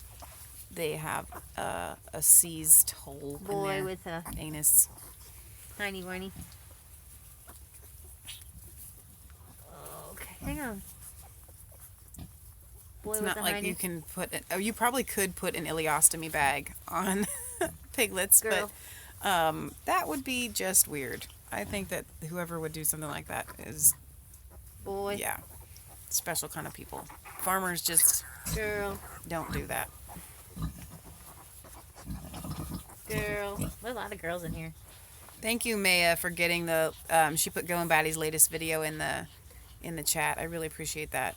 have a seized hole in
Boy
their
with a
anus.
heiny whiny. Okay, hang on. Boy
It's
with
not
a
like
heiny.
you can put it. Oh, you probably could put an ileostomy bag on piglets,
Girl.
but that would be just weird. I think that whoever would do something like that is,
Boy.
yeah, special kind of people. Farmers just
Girl.
don't do that.
Girl. There's a lot of girls in here.
Thank you, Maia, for getting the. She put Going Batty's latest video in the chat. I really appreciate that.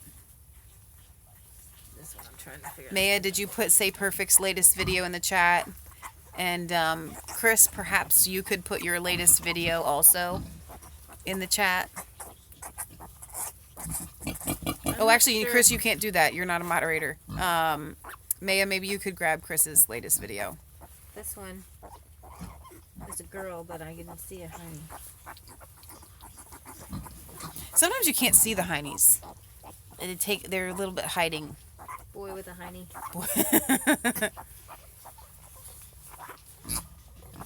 This one I'm trying to figure out.
Maia, did you put Say Perfect's latest video in the chat? And Chris, perhaps you could put your latest video also in the chat. Oh, actually,
sure.
Chris, you can't do that. You're not a moderator. Maia, maybe you could grab Chris's latest video.
This one is a girl, but I didn't see a honey.
Sometimes you can't see the heinies. They're a little bit hiding.
Boy with a honey.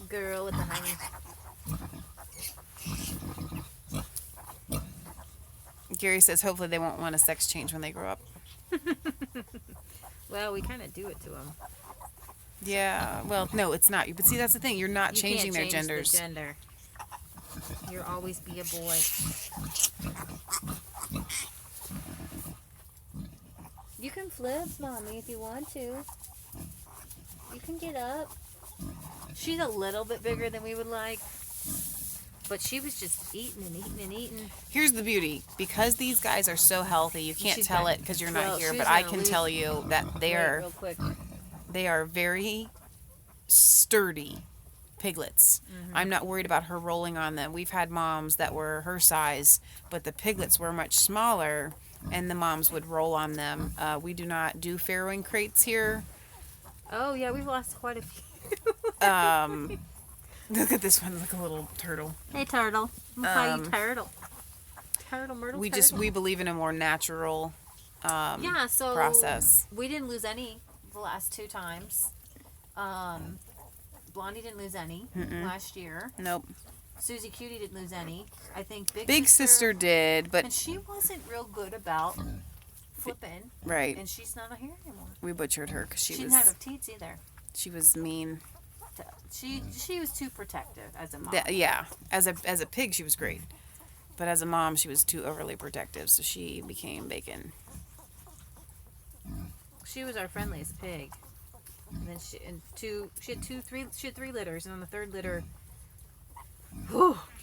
Girl with a honey.
Gary says hopefully they won't want a sex change when they grow up.
Well, we kind of do it to them.
Yeah, well, no, it's not. But see, that's the thing. You're not
You
changing
can't
their
change
genders.
The gender. You'll always be a boy. You can flip, Mommy, if you want to. You can get up. She's a little bit bigger than we would like. But she was just eating and eating and eating.
Here's the beauty. Because these guys are so healthy, you can't
She's
tell
got-
it because you're
well,
not here,
she's
but I
gonna
can
lose-
tell you that they
Wait,
are
real quick.
very sturdy piglets.
Mm-hmm.
I'm not worried about her rolling on them. We've had moms that were her size, but the piglets were much smaller, and the moms would roll on them. We do not do farrowing crates here.
Oh, yeah, we've lost quite a few.
Look at this one, like a little turtle.
Hey, turtle. Hi, turtle. Turtle, myrtle, turtle.
We believe in a more natural
Yeah, so
process.
we didn't lose any the last 2 times. Blondie didn't lose any last year.
Nope.
Susie Cutie didn't lose any. I think
Big Sister did, but
and she wasn't real good about flipping,
right,
and she's not here anymore.
we butchered her because
She didn't have no teats either.
she was mean.
She was too protective as a mom.
Yeah, as a pig she was great, but as a mom she was too overly protective, so she became bacon.
She was our friendliest pig. And then she had 3 litters, and on the 3rd litter,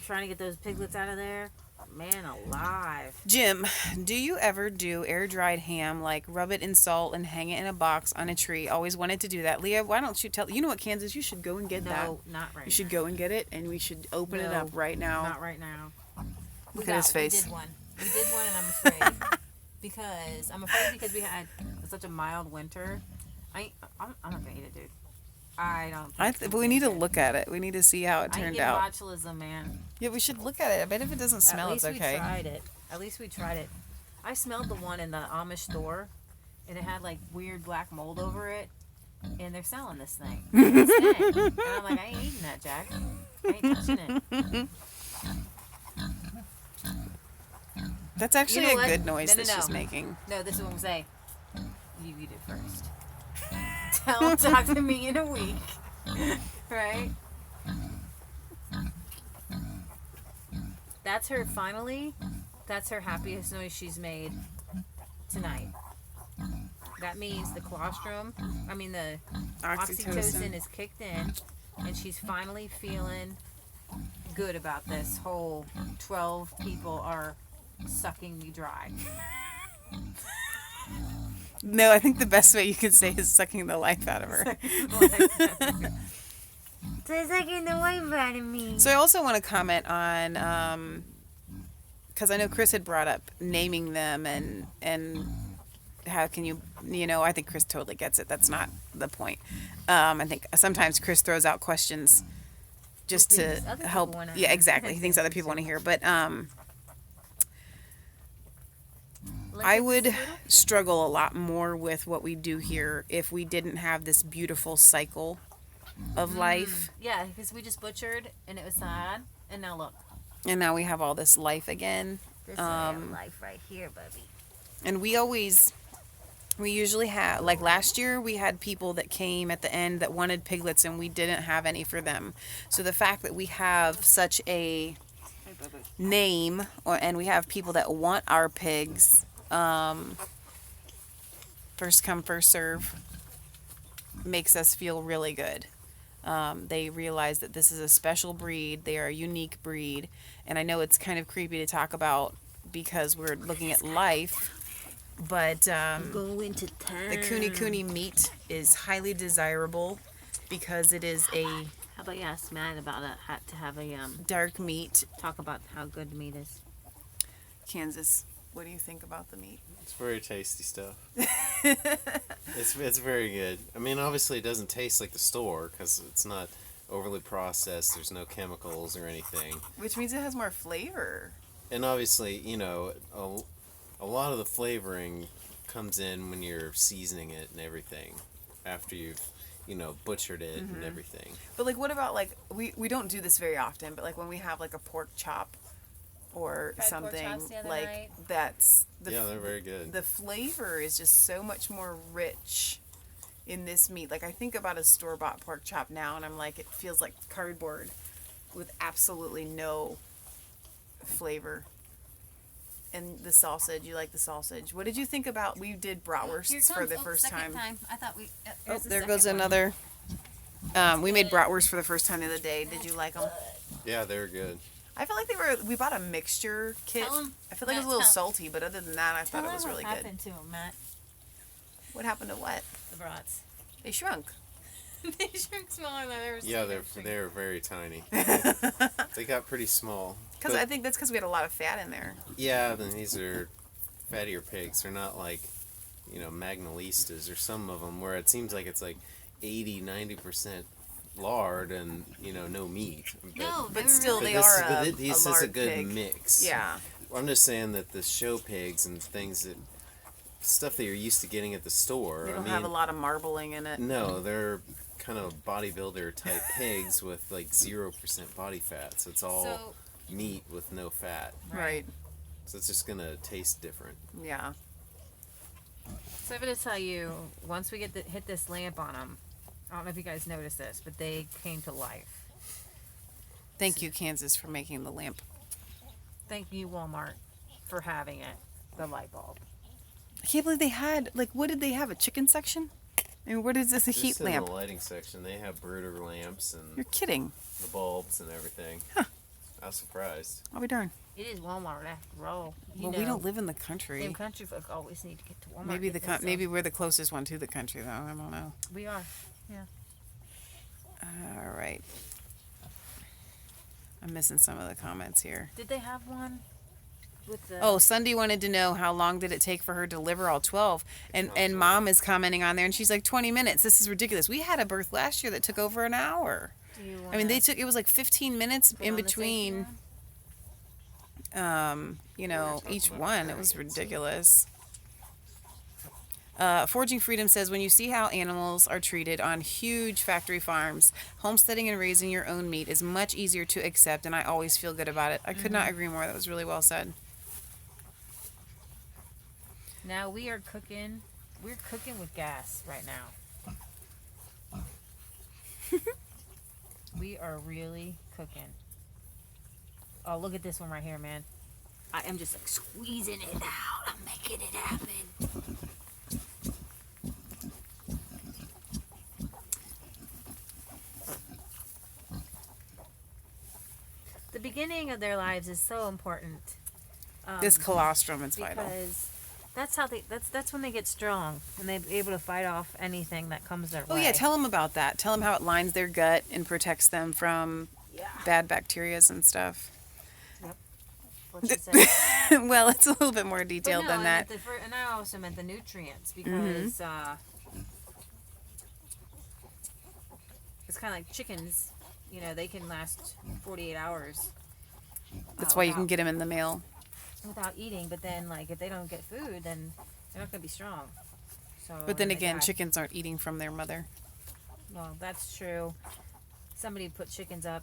trying to get those piglets out of there. Man alive.
Jim, do you ever do air dried ham, like rub it in salt and hang it in a box on a tree? Always wanted to do that. Leah, why don't you tell? You know what, Kansas? You should go and get that.
No, not right
You should go and get it, and we should open it
No,
up right now.
Not right now.
Look at his face.
We did one, and I'm afraid because we had such a mild winter. I'm not gonna eat it, dude. I don't.
But we need to look at it. We need to see how it
I
turned
get
out.
botulism, man.
Yeah, we should look at it. I bet if it doesn't smell, it's okay.
At least we tried it. I smelled the one in the Amish store, and it had like weird black mold over it, and they're selling this thing. It stank. And I'm like, I ain't eating that, Jack. I ain't touching it.
That's actually
You know
a
what?
good noise
No,
that she's making.
No, this is what I'm saying. You eat it first. Don't talk to me in a week. Right? That's her, finally, that's her happiest noise she's made tonight. That means the the oxytocin is kicked in, and she's finally feeling good about this whole 12 people are sucking me dry.
No, I think the best way you could say is sucking the life out of her.
They're sucking the life out of me.
So I also want to comment on, because I know Chris had brought up naming them and how can you know, I think Chris totally gets it. That's not the point. I think sometimes Chris throws out questions just to help. Yeah, exactly. He thinks other people want to hear. But I would struggle a lot more with what we do here if we didn't have this beautiful cycle of life.
Yeah, because we just butchered and it was sad, and now look.
And now we have all this life again.
This life right here, baby.
And we usually have, like last year, we had people that came at the end that wanted piglets and we didn't have any for them. So the fact that we have such a name, and we have people that want our pigs, first come, first serve, makes us feel really good. They realize that this is a special breed. They are a unique breed. And I know it's kind of creepy to talk about because we're looking at life. But
Go into town.
the Kuni meat is highly desirable because it is a
How about you ask Matt about to have a
dark meat.
talk about how good the meat is.
Kansas, what do you think about the meat?
It's very tasty stuff. It's very good. I mean, obviously it doesn't taste like the store because it's not overly processed. There's no chemicals or anything.
Which means it has more flavor.
And obviously, you know, a lot of the flavoring comes in when you're seasoning it and everything after you've, you know, butchered it and everything.
But like, what about like we don't do this very often, but like when we have like a pork chop or
Fried pork
something
chops the other
like
night.
that's
Yeah, they're very good.
The flavor is just so much more rich in this meat. Like I think about a store-bought pork chop now and I'm like, it feels like cardboard with absolutely no flavor. And the sausage, you like the sausage. What did you think about, we did bratwursts for the first time.
I thought we.
Oh, there goes another. We made bratwursts for the first time the other day. Did you like them?
Yeah, they're good.
I feel like we bought a mixture kit. I feel like it was a little salty, but other than that, I thought it was really
What
good.
happened to them, Matt?
What happened to what?
The brats.
They shrunk.
They shrunk smaller than I've ever seen.
Yeah, they're very tiny. They got pretty small.
Because I think that's because we had a lot of fat in there.
Yeah, then these are fattier pigs. They're not like, you know, Magnalistas or some of them where it seems like it's like 80-90% lard and, you know, no meat.
But still, they are a
this is a
lard
good
pig.
mix.
Yeah.
I'm just saying that the show pigs and things that stuff that you're used to getting at the store.
They don't have a lot of marbling in it.
No, they're kind of bodybuilder type pigs with like 0% body fat. So it's all meat with no fat.
Right.
So it's just gonna taste different.
Yeah.
So I'm gonna tell you, once we hit this lamp on them, I don't know if you guys noticed this, but they came to life.
Thank you, Kansas, for making the lamp.
Thank you, Walmart, for having it. The light bulb.
I can't believe they had, like, what did they have? A chicken section? I mean, what is this? A
Just
heat
in
lamp?
the lighting section, they have brooder lamps and
You're kidding.
the bulbs and everything.
Huh.
I was surprised.
I'll be darned.
It is Walmart after all.
Well, we don't live in the country.
Same country folk always need to get to Walmart.
Maybe
get this
maybe we're the closest one to the country, though. I don't know.
stuff. We are. Yeah.
All right. I'm missing some of the comments here.
Did they have one with the?
Oh, Sunday wanted to know how long did it take for her to deliver all 12. And Mom is commenting on there, and she's like, 20 minutes. This is ridiculous. We had a birth last year that took over an hour.
Do you
I mean, it was like 15 minutes in between, you know, each one. It was ridiculous. Forging Freedom says, when you see how animals are treated on huge factory farms, homesteading and raising your own meat is much easier to accept, and I always feel good about it. I could not agree more. That was really well said.
Now we are cooking. We're cooking with gas right now. We are really cooking. Oh, look at this one right here, man. I am just like squeezing it out. I'm making it happen. The beginning of their lives is so important.
This colostrum is vital.
Because that's how that's when they get strong and they're able to fight off anything that comes their way.
Oh, yeah, tell them about that. Tell them how it lines their gut and protects them from bad bacterias and stuff.
Yep. What you said.
Well, it's a little bit more detailed than that.
And I also meant the nutrients because it's kind of like chickens. You know, they can last 48 hours.
That's why you can get them in the mail.
Without eating, but then like if they don't get food, then they're not gonna be strong. So.
But then again, chickens aren't eating from their mother.
Well, that's true. Somebody put chickens up.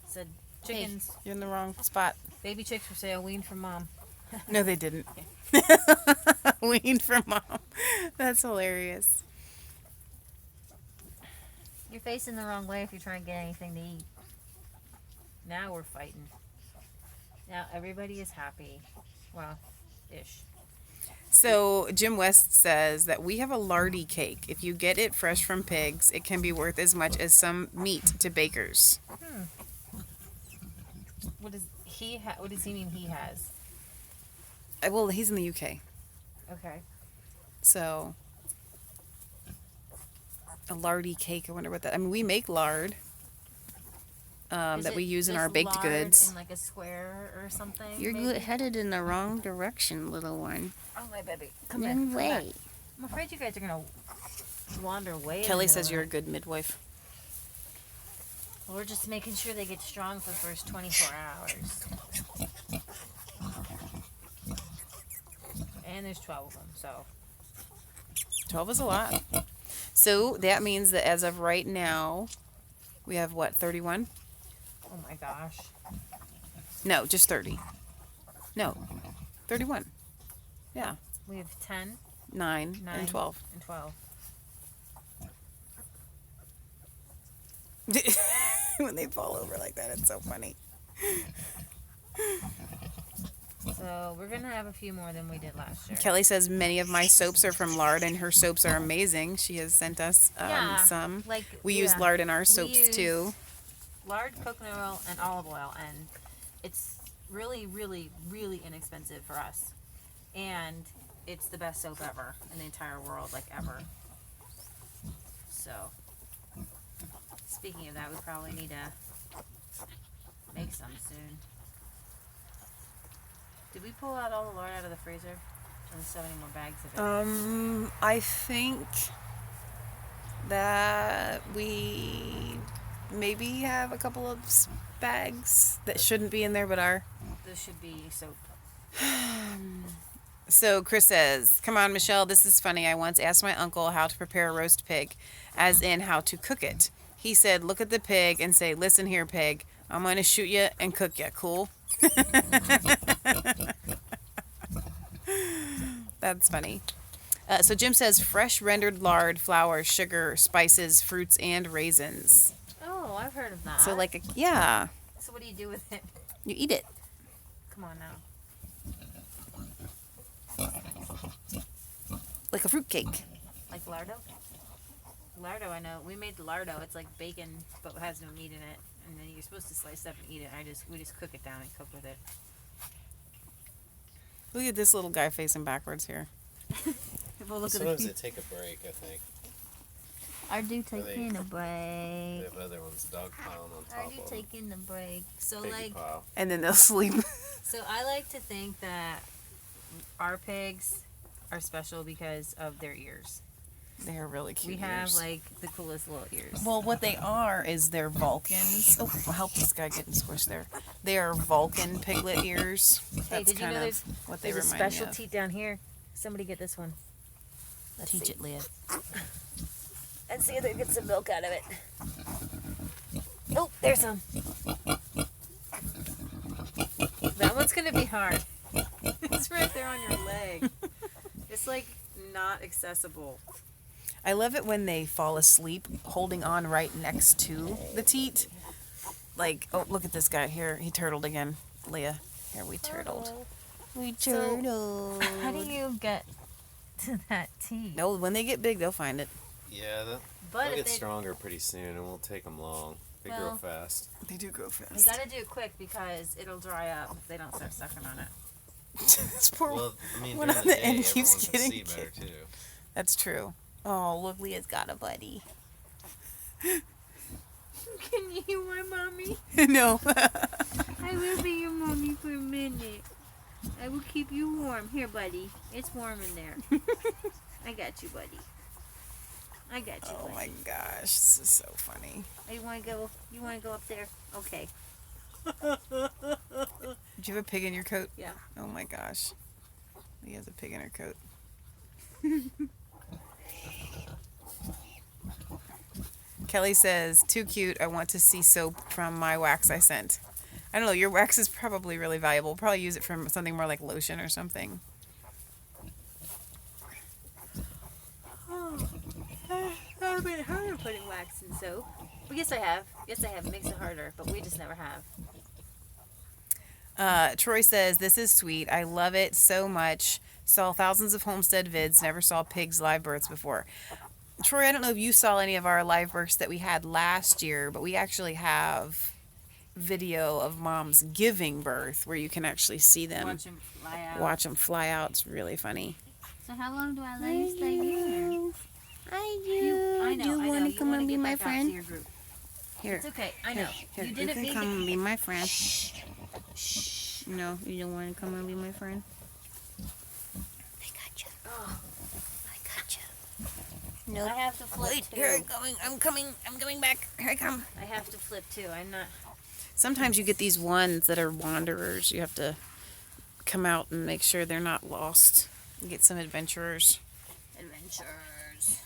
Said chickens.
Hey, you're in the wrong spot.
Baby chicks for sale. Weaned from mom.
No, they didn't. Weaned from mom. That's hilarious.
You're facing the wrong way if you're trying to get anything to eat. Now we're fighting. Now everybody is happy. Well, ish.
So Jim West says that we have a lardy cake. If you get it fresh from pigs, it can be worth as much as some meat to bakers.
What does he what does he mean he has?
Well, he's in the UK.
Okay.
So a lardy cake, I wonder what that... I mean, we make lard that we use in our baked goods.
In like a square or something?
You're
maybe?
headed in the wrong direction, little one.
Oh, my baby. Come
No
here. Come
way.
back. I'm afraid you guys are going to wander away.
Kelly says you're a good midwife.
Well, we're just making sure they get strong for the first 24 hours. And there's 12 of them, so.
12 is a lot. So that means that as of right now, we have what, 31?
Oh my gosh.
No, just 30. No, 31. Yeah.
We have 10,
9 and 12.
and 12.
When they fall over like that, it's so funny.
So we're going to have a few more than we did last year.
Kelly says many of my soaps are from lard, and her soaps are amazing. She has sent us some.
Like,
We use lard in our soaps
use
too.
Lard, coconut oil, and olive oil, and it's really, really, really inexpensive for us. And it's the best soap ever in the entire world, like ever. So, speaking of that, we probably need to make some soon. Did we pull out all the lard out of the freezer? Or there's so many more bags of it?
I think that we maybe have a couple of bags that shouldn't be in there but are.
This should be soap.
So Chris says, come on, Michelle, this is funny. I once asked my uncle how to prepare a roast pig, as in how to cook it. He said, look at the pig and say, listen here, pig. I'm going to shoot you and cook you. Cool? That's funny. So Jim says, fresh rendered lard, flour, sugar, spices, fruits, and raisins.
Oh, I've heard of that.
So like, yeah,
So what do you do with it?
you eat it.
Come on now.
Like a fruit cake.
Like lardo? Lardo, I know. We made lardo. It's like bacon, but has no meat in it. And then you're supposed to slice it up and eat it. We just cook it down and cook with it.
Look at this little guy facing backwards here.
Well, look
Sometimes they take a break, I think.
I do
taking
a
They
break.
have other ones dog piling on
I
top
do
of them.
taking a break.
So
Piggy
like,
pile.
And then they'll sleep.
so I like to think that our pigs are special because of their ears.
They are really cute.
We have
ears.
like the coolest little ears.
Well, what they are is they're Vulcans. Oh, I'll help this guy get squished there. They are Vulcan piglet ears.
Hey,
That's
did you know
kind
there's
of what they
a
remind me
special
of.
teat down here? Somebody get this one. Let's
Teach
see.
it, Leah.
And see if they get some milk out of it. Oh, there's some. That one's gonna be hard.
It's right there on your leg. It's like not accessible. I love it when they fall asleep holding on right next to the teat. Like, oh, look at this guy here. He turtled again. Leah, here we turtled. We turtled.
How do you get to that teat?
No, when they get big, they'll find it.
Yeah,
But
they'll
if
get
they-
stronger pretty soon. It won't take them long. They grow
Well-
fast.
They do grow
You
fast.
gotta do it quick because it'll dry up if they don't start sucking on it.
This poor
Well, I mean,
one
during
on
the
the
day,
end
everyone
keeps
can
getting
see better
kicked.
too.
That's true. Oh, look, Leah's got a buddy.
Can you want mommy?
No.
I will be your mommy for a minute. I will keep you warm. Here, buddy. It's warm in there. I got you, buddy. I got you,
Oh
buddy.
my gosh, this is so funny.
Oh, you wanna go? You wanna go up there? Okay.
Did you have a pig in your coat?
Yeah.
Oh my gosh. He has a pig in her coat. Kelly says, too cute. I want to see soap from my wax I sent. I don't know. Your wax is probably really valuable. We'll probably use it for something more like lotion or something.
I haven't heard of putting wax in soap. But yes, I have. Yes, I have. It makes it harder, but we just never have.
Troy says, this is sweet. I love it so much. Saw thousands of homestead vids. Never saw pigs live births before. Troy, I don't know if you saw any of our live births that we had last year, but we actually have video of moms giving birth where you can actually see them.
Watch them fly out.
Watch them fly out. It's really funny.
So how long do I let you stay here?
I
I know.
Do you
I
want
know.
to
You
come
wanna
and be
get
my
back out to
friend?
your group.
Here.
It's okay. I know.
Here,
You
you
didn't
can
make
come
it.
and be my friend. No, you don't want to come and be my friend?
I got you.
Oh,
I got you.
I have to flip too.
Here I'm going. I'm coming back. Here I come.
I have to flip too. I'm not.
Sometimes you get these ones that are wanderers. You have to come out and make sure they're not lost. You get some adventurers.
Adventures.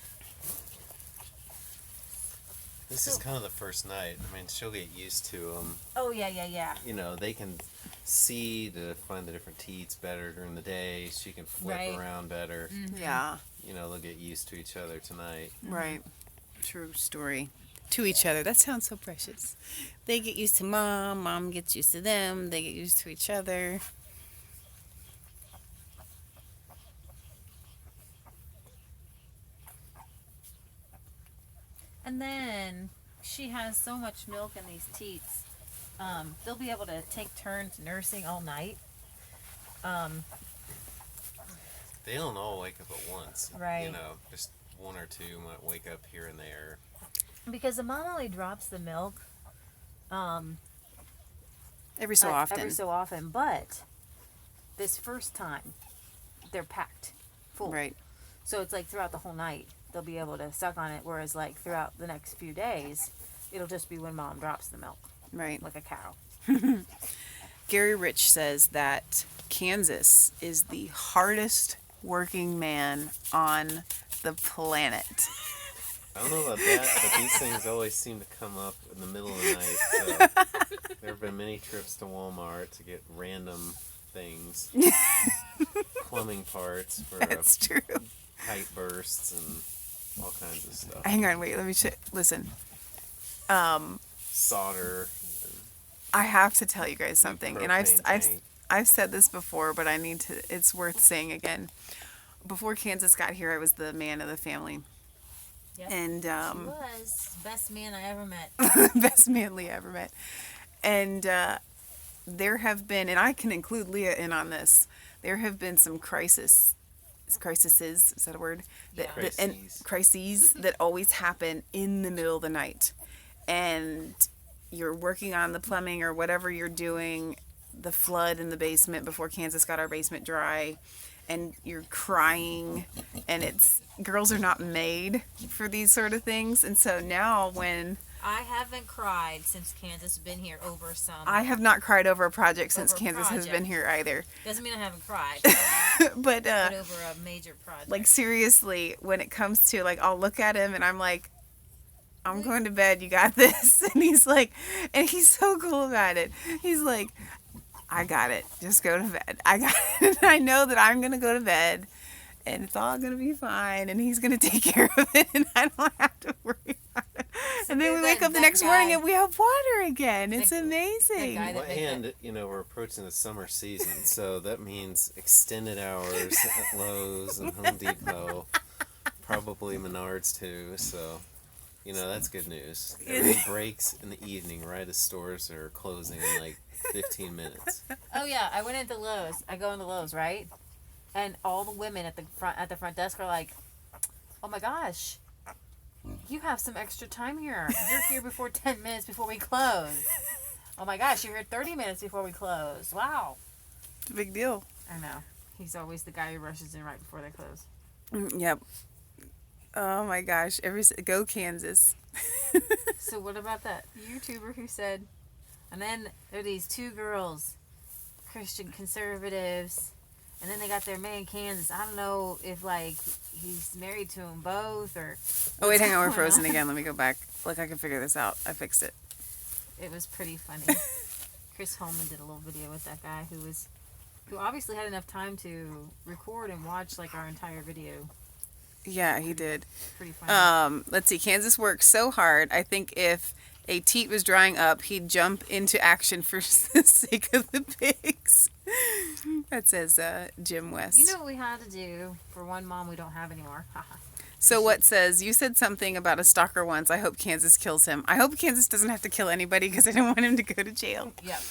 This is kind of the first night. I mean, she'll get used to them.
Oh yeah.
You know, they can see to find the different teats better during the day. She can flip
Right.
around better.
Yeah.
You know, they'll get used to each other tonight.
Right. True story. To each other. That sounds so precious. They get used to mom. Mom gets used to them. They get used to each other.
And then she has so much milk in these teats. They'll be able to take turns nursing all night.
They don't all wake up at once.
Right.
You know, just one or two might wake up here and there.
Because the mom only drops the milk
Every so often.
every so often, but this first time they're packed full.
Right.
So it's like throughout the whole night they'll be able to suck on it, whereas like throughout the next few days it'll just be when mom drops the milk
Right.
like a cow.
Gary Rich says that Kansas is the hardest working man on the planet.
I don't know about that, but these things always seem to come up in the middle of the night. So there have been many trips to Walmart to get random things, plumbing parts for
That's true.
pipe bursts and all kinds of stuff.
Hang on, wait, let me listen.
Solder.
I have to tell you guys something, and
propane tank.
I've said this before, but I need to. It's worth saying again. Before Kansas got here, I was the man of the family,
Yep.
and
She was best man I ever met.
best man Leah ever met. And there have been, and I can include Leah in on this. There have been some crises. Is that a word?
Yeah.
And crises that always happen in the middle of the night, and you're working on the plumbing or whatever you're doing. The flood in the basement before Kansas got our basement dry, and you're crying, and girls are not made for these sort of things. And so now when
I haven't cried since Kansas has been here over some.
I have not cried over a project since
Over a
Kansas has been
project.
here either.
Doesn't mean I haven't cried,
But
but over a major project.
like seriously, when it comes to like, I'll look at him and I'm like, I'm going to bed. You got this. And he's like, and he's so cool about it. He's like, I got it. Just go to bed. I got it. And I know that I'm going to go to bed and it's all going to be fine. And he's going to take care of it. And I don't have to worry about it. And then we wake up the next morning and we have water again. It's amazing.
guy that-
And, we're approaching the summer season, so that means extended hours at Lowe's and Home Depot, probably Menards too, so, that's good news. Everything breaks in the evening right as stores are closing in like 15 minutes.
Oh yeah, I went into Lowe's. I go into Lowe's, right? And all the women at the front desk are like, "Oh my gosh, you have some extra time here. You're here before 10 minutes before we close. Oh my gosh, you're here 30 minutes before we close. Wow."
It's a big deal.
I know. He's always the guy who rushes in right before they close.
Yep. Oh my gosh. Go Kansas.
So what about that YouTuber who said, and then there are these two girls, Christian conservatives, and then they got their man Kansas. I don't know if like he's married to them both or.
Oh wait, hang on. We're
what's going
frozen again. Let me go back. Look, I can figure this out. I fixed it.
It was pretty funny. Chris Holman did a little video with that guy who obviously had enough time to record and watch like our entire video.
Yeah, he did.
Pretty funny.
Let's see. Kansas works so hard. I think if a teat was drying up, he'd jump into action for the sake of the pigs. That says Jim West.
You know what we had to do for one mom we don't have anymore?
So what says, you said something about a stalker once. I hope Kansas kills him. I hope Kansas doesn't have to kill anybody because I don't want him to go to jail.
Yep.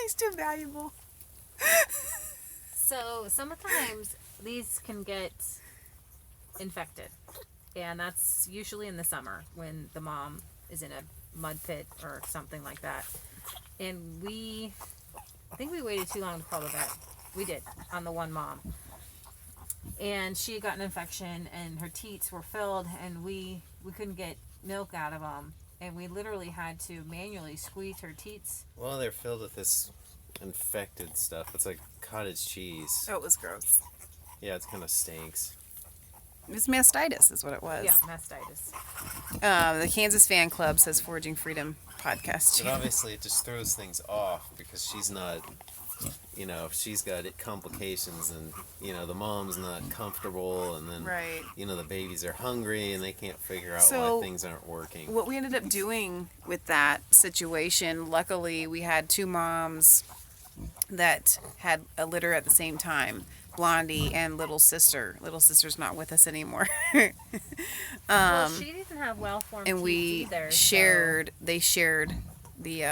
He's too valuable.
So sometimes these can get infected. And that's usually in the summer when the mom is in a mud pit or something like that. And I think we waited too long to call the vet. We did, on the one mom. And she got an infection and her teats were filled and we couldn't get milk out of them. And we literally had to manually squeeze her teats.
Well, they're filled with this infected stuff. It's like cottage cheese.
Oh, it was gross.
Yeah, it kind of stinks.
It was mastitis is what it was.
Yeah, mastitis.
The Kansas Fan Club says Forging Freedom podcast.
But obviously it just throws things off because she's not, she's got complications and, the mom's not comfortable and then,
Right.
The babies are hungry and they can't figure out
So,
why things aren't working.
What we ended up doing with that situation, luckily we had two moms that had a litter at the same time. Blondie and little sister. Little sister's not with us anymore.
Well, she didn't have well-formed
And
teeth
we
either,
they shared the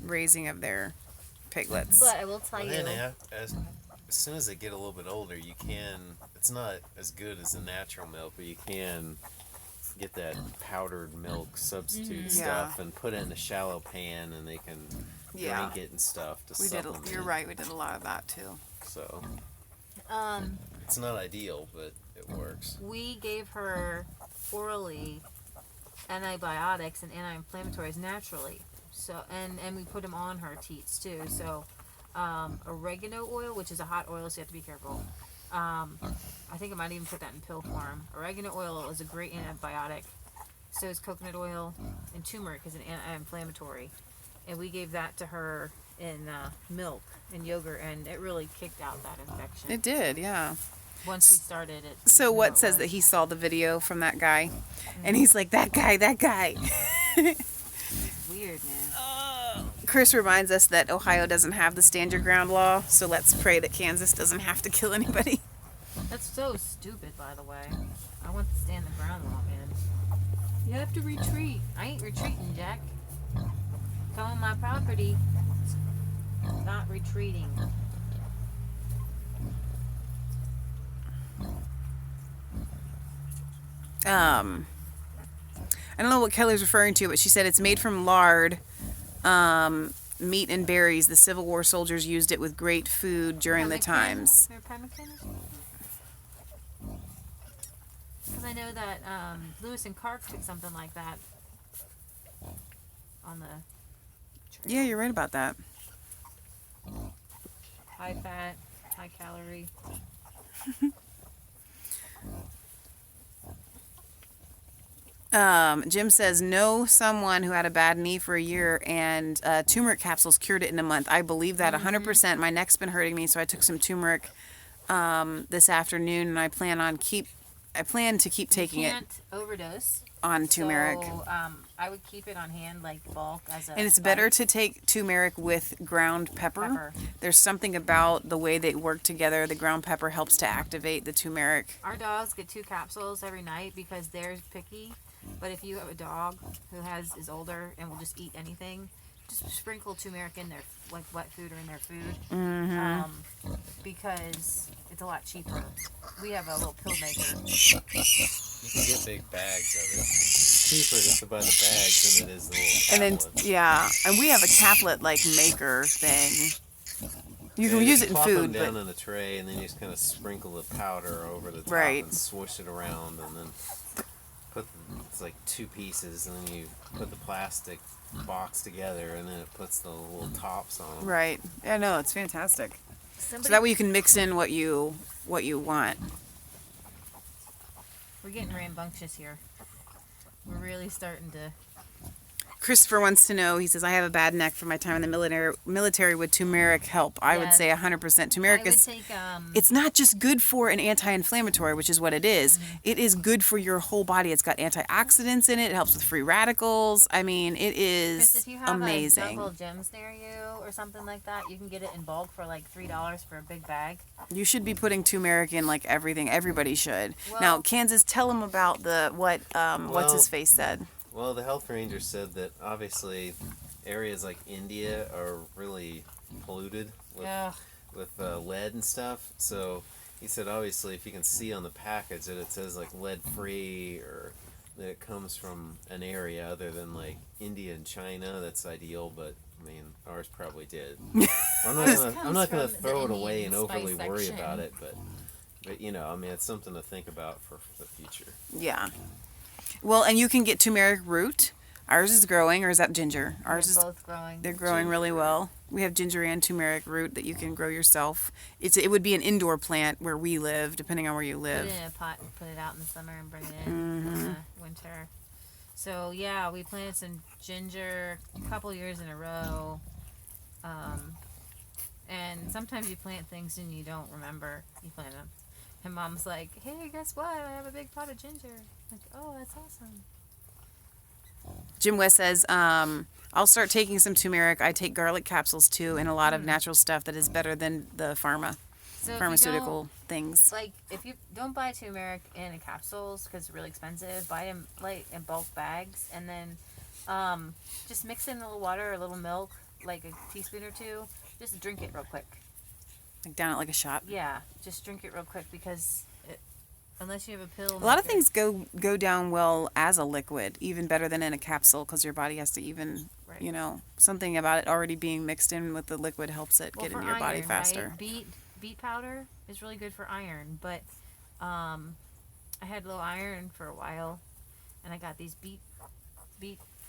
raising of their piglets.
But I will tell
Well,
you,
then as soon as they get a little bit older, it's not as good as the natural milk, but you can get that powdered milk substitute stuff and put it in a shallow pan and they can drink it and stuff to supplement.
You're right, we did a lot of that too.
So it's not ideal, but it works.
we gave her orally antibiotics and anti-inflammatories naturally. So and we put them on her teats too. So oregano oil, which is a hot oil, so you have to be careful. I think I might even put that in pill form. Oregano oil is a great antibiotic. So is coconut oil, and turmeric is an anti-inflammatory. And we gave that to her in milk and yogurt, and it really kicked out that infection.
It did, yeah.
Once we started it.
So what says that he saw the video from that guy, and he's like, that guy.
Weird, man.
Chris reminds us that Ohio doesn't have the stand your ground law, so let's pray that Kansas doesn't have to kill anybody.
That's so stupid, by the way. I want to stand the ground law, man. You have to retreat. I ain't retreating, Jack. Come on my property. Not retreating.
I don't know what Kelly's referring to, but she said it's made from lard, meat, and berries. The Civil War soldiers used it with great food during the times.
Because I know that Lewis and Clark took something like that on the trail.
Yeah, you're right about that.
High fat, high calorie.
Jim says, know someone who had a bad knee for a year and turmeric capsules cured it in a month. I believe that 100%. My neck's been hurting me, so I took some turmeric this afternoon, and I plan to keep taking it
Can't overdose.
on turmeric.
So, I would keep it on hand, like bulk as a.
And it's better to take turmeric with ground pepper. There's something about the way they work together. The ground pepper helps to activate the turmeric.
Our dogs get 2 capsules every night because they're picky. But if you have a dog who is older and will just eat anything, just sprinkle turmeric in their like wet food or in their food, because it's a lot cheaper. We have a little pill maker.
You can get big bags of it. It's cheaper just to buy the bags than it is the little
And
tablets.
then, yeah, and we have a caplet like maker thing. You can
Yeah,
use
just
it in
plop
food,
them down
but
in a tray, and then you just kind of sprinkle the powder over the top
Right.
and swish it around, and then it's like 2 pieces, and then you put the plastic box together, and then it puts the little tops on them.
right. Yeah, no, it's fantastic.
Somebody,
So that way you can mix in what you want.
we're getting rambunctious here. We're really starting to.
Christopher wants to know, he says, I have a bad neck from my time in the military. Would turmeric help? I would
Yes.
say 100%. Turmeric
I would
is,
take
it's not just good for an anti-inflammatory, which is what it is. It is good for your whole body. It's got antioxidants in it. It helps with free radicals. I mean, it
Chris,
is
if you have
amazing.
a Jungle Gyms near you or something like that, you can get it in bulk for like $3 for a big bag.
You should be putting turmeric in like everything. Everybody should.
Well-
Now, Kansas, tell them about what's
Well-
his face said.
Well, the health ranger said that obviously areas like India are really polluted
Ugh.
with lead and stuff. So he said obviously if you can see on the package that it says like lead free or that it comes from an area other than like India and China, that's ideal. But I mean, ours probably did. I'm not gonna
from
throw
the
it away and
Indian spice
overly worry
section.
about it, but you know, I mean, it's something to think about for the future.
Yeah. Well, and you can get turmeric root. Ours is growing, or is that ginger? Ours
They're
is.
both growing.
They're growing really well. We have ginger and turmeric root that you can grow yourself. It would be an indoor plant where we live, depending on where you
Put
live.
it in a pot and put it out in the summer and bring it in the winter. So yeah, we planted some ginger a couple years in a row. And sometimes you plant things and you don't remember you plant them. And Mom's like, "Hey, guess what? I have a big pot of ginger." Like, "Oh, that's awesome."
Jim West says, I'll start taking some turmeric. I take garlic capsules too, and a lot of natural stuff that is better than the
So
pharmaceutical things.
if you don't buy turmeric in capsules because it's really expensive, buy them like in bulk bags, and then just mix in a little water or a little milk, like a teaspoon or 2. Just drink it real quick.
Like down it like a shot.
Yeah, just drink it real quick because unless you have a pill.
A lot of things go down well as a liquid, even better than in a capsule, because your body has to even,
Right.
something about it already being mixed in with the liquid helps it get into your body
iron,
faster.
Right? Beet powder is really good for iron, but I had low iron for a while, and I got these beet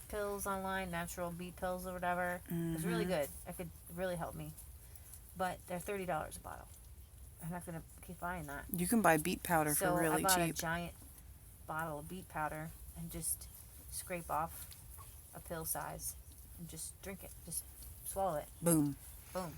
pills online, natural beet pills or whatever. It was really good. It could really help me, but they're $30 a bottle. I'm not gonna keep buying that.
You can buy beet powder
So
for really
I bought
cheap.
a giant bottle of beet powder and just scrape off a pill size and just drink it. Just swallow it.
Boom.
Boom.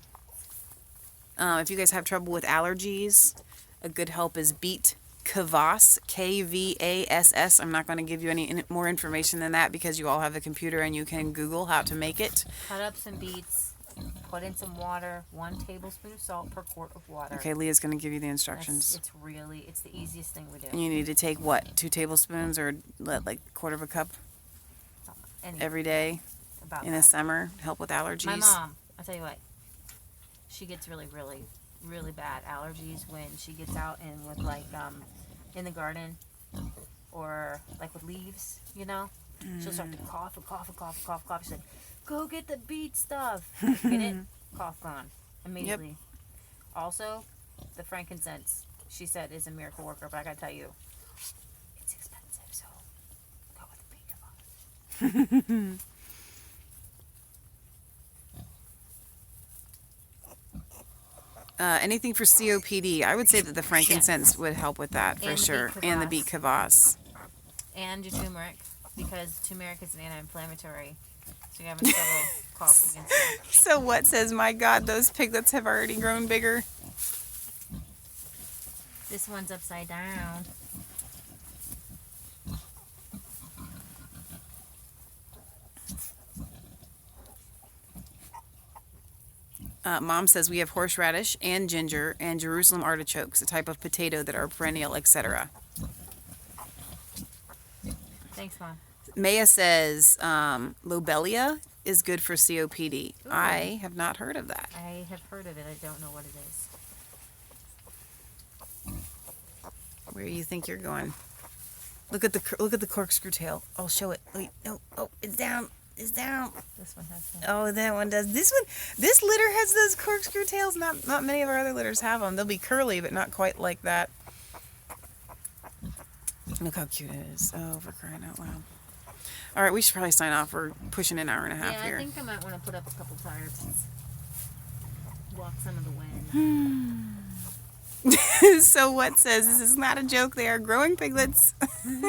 If you guys have trouble with allergies, a good help is beet kvass, Kvass. I'm not going to give you any more information than that because you all have a computer and you can Google how to make it.
Cut up some beets. Put in some water. 1 tablespoon of salt per quart of water.
Okay, Leah's going to give you the instructions.
It's the easiest thing we do.
And you need to take what, 2 tablespoons or like quarter of a cup
Anyway,
every day
about
in the
that.
summer to help with allergies.
My mom, I'll tell you what, she gets really, really, really bad allergies when she gets out and with like in the garden or like with leaves, She'll start to cough and cough and cough and cough and cough. She's like, "Go get the beet stuff." Get it? Cough gone immediately. Also, the frankincense, she said, is a miracle worker, but I gotta tell you, it's expensive, so go with the beet kvass.
Anything for COPD. I would say that the frankincense would help with that for
And the
sure.
beet
And the beet kvass.
And your turmeric, because turmeric is an anti-inflammatory. So you're having trouble coughing and stuff.
So what says, my God, those piglets have already grown bigger?
This one's upside down.
Mom says we have horseradish and ginger and Jerusalem artichokes, a type of potato that are perennial, etc.
Thanks, Mom.
Maia says lobelia is good for COPD.
Ooh.
I have not heard of that.
I have heard of it. I don't know what it is.
Where do you think you're going? Look at the corkscrew tail. I'll show it. Wait, no. Oh, it's down. It's down.
This one has some.
Oh, that one does. This litter has those corkscrew tails. Not many of our other litters have them. They'll be curly, but not quite like that. Look how cute it is. Oh, for crying out loud. All right, we should probably sign off. We're pushing an hour and a half
Yeah,
here.
I think I might want to put up a couple tarps. Block some of the wind.
So what says this is not a joke? They are growing piglets.
All
They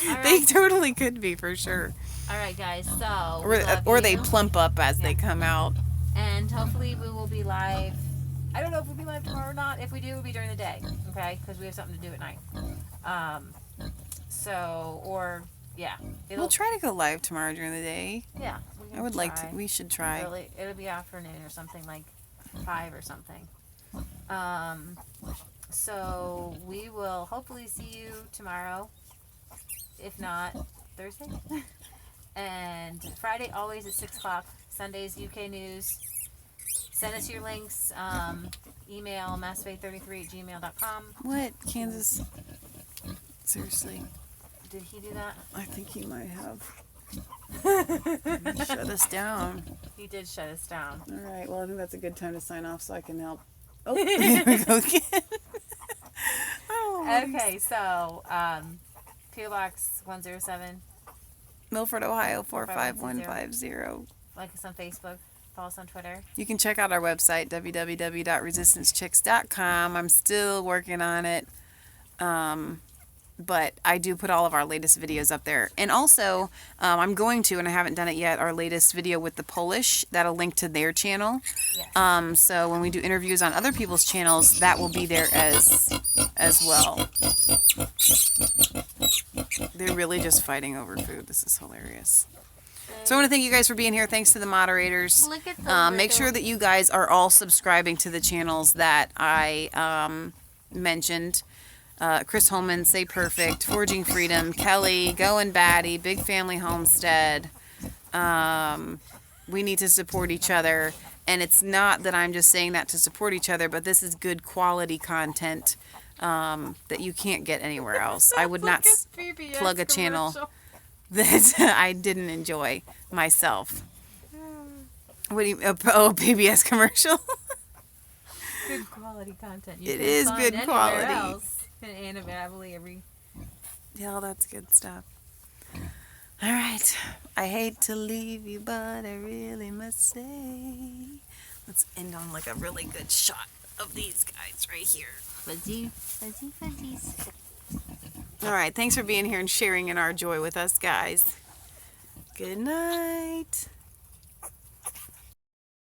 right.
totally could be for sure.
All right, guys. So we love
Or they
you.
plump up as they come out.
And hopefully we will be live. I don't know if we'll be live tomorrow or not. If we do, it'll be during the day, okay? Because we have something to do at night. Yeah.
We'll try to go live tomorrow during the day.
Yeah.
I would like to. We should try.
It'll be afternoon or something, like 5 or something. So we will hopefully see you tomorrow. If not, Thursday. And Friday always at 6 o'clock. Sundays UK News. Send us your links. Email massfaith33@gmail.com.
What? Kansas? Seriously.
Did he do that?
I think he might have. He shut us down.
He did shut us down.
All right. Well, I think that's a good time to sign off so I can help. Oh, there we go again. Oh,
Okay, so PO Box 107.
Milford, Ohio 45150.
Like us on Facebook. Follow us on Twitter.
You can check out our website, www.resistancechicks.com. I'm still working on it. But I do put all of our latest videos up there. And also, I'm going to, and I haven't done it yet, our latest video with the Polish. That'll link to their channel.
Yes.
So when we do interviews on other people's channels, that will be there as well. They're really just fighting over food. This is hilarious. So I want to thank you guys for being here. Thanks to the moderators.
Look at the
Make sure that you guys are all subscribing to the channels that I mentioned. Chris Holman, Say Perfect, Forging Freedom, Kelly, Going Batty, Big Family Homestead. We need to support each other. And it's not that I'm just saying that to support each other, but this is good quality content that you can't get anywhere else. I would not plug a channel that I didn't enjoy myself. What do you? Oh, PBS commercial.
good quality content.
It is good quality.
Else. And inevitably every.
Yeah, that's good stuff. All right. I hate to leave you, but I really must say. Let's end on like a really good shot of these guys right here.
Fuzzies.
All right. Thanks for being here and sharing in our joy with us, guys. Good night.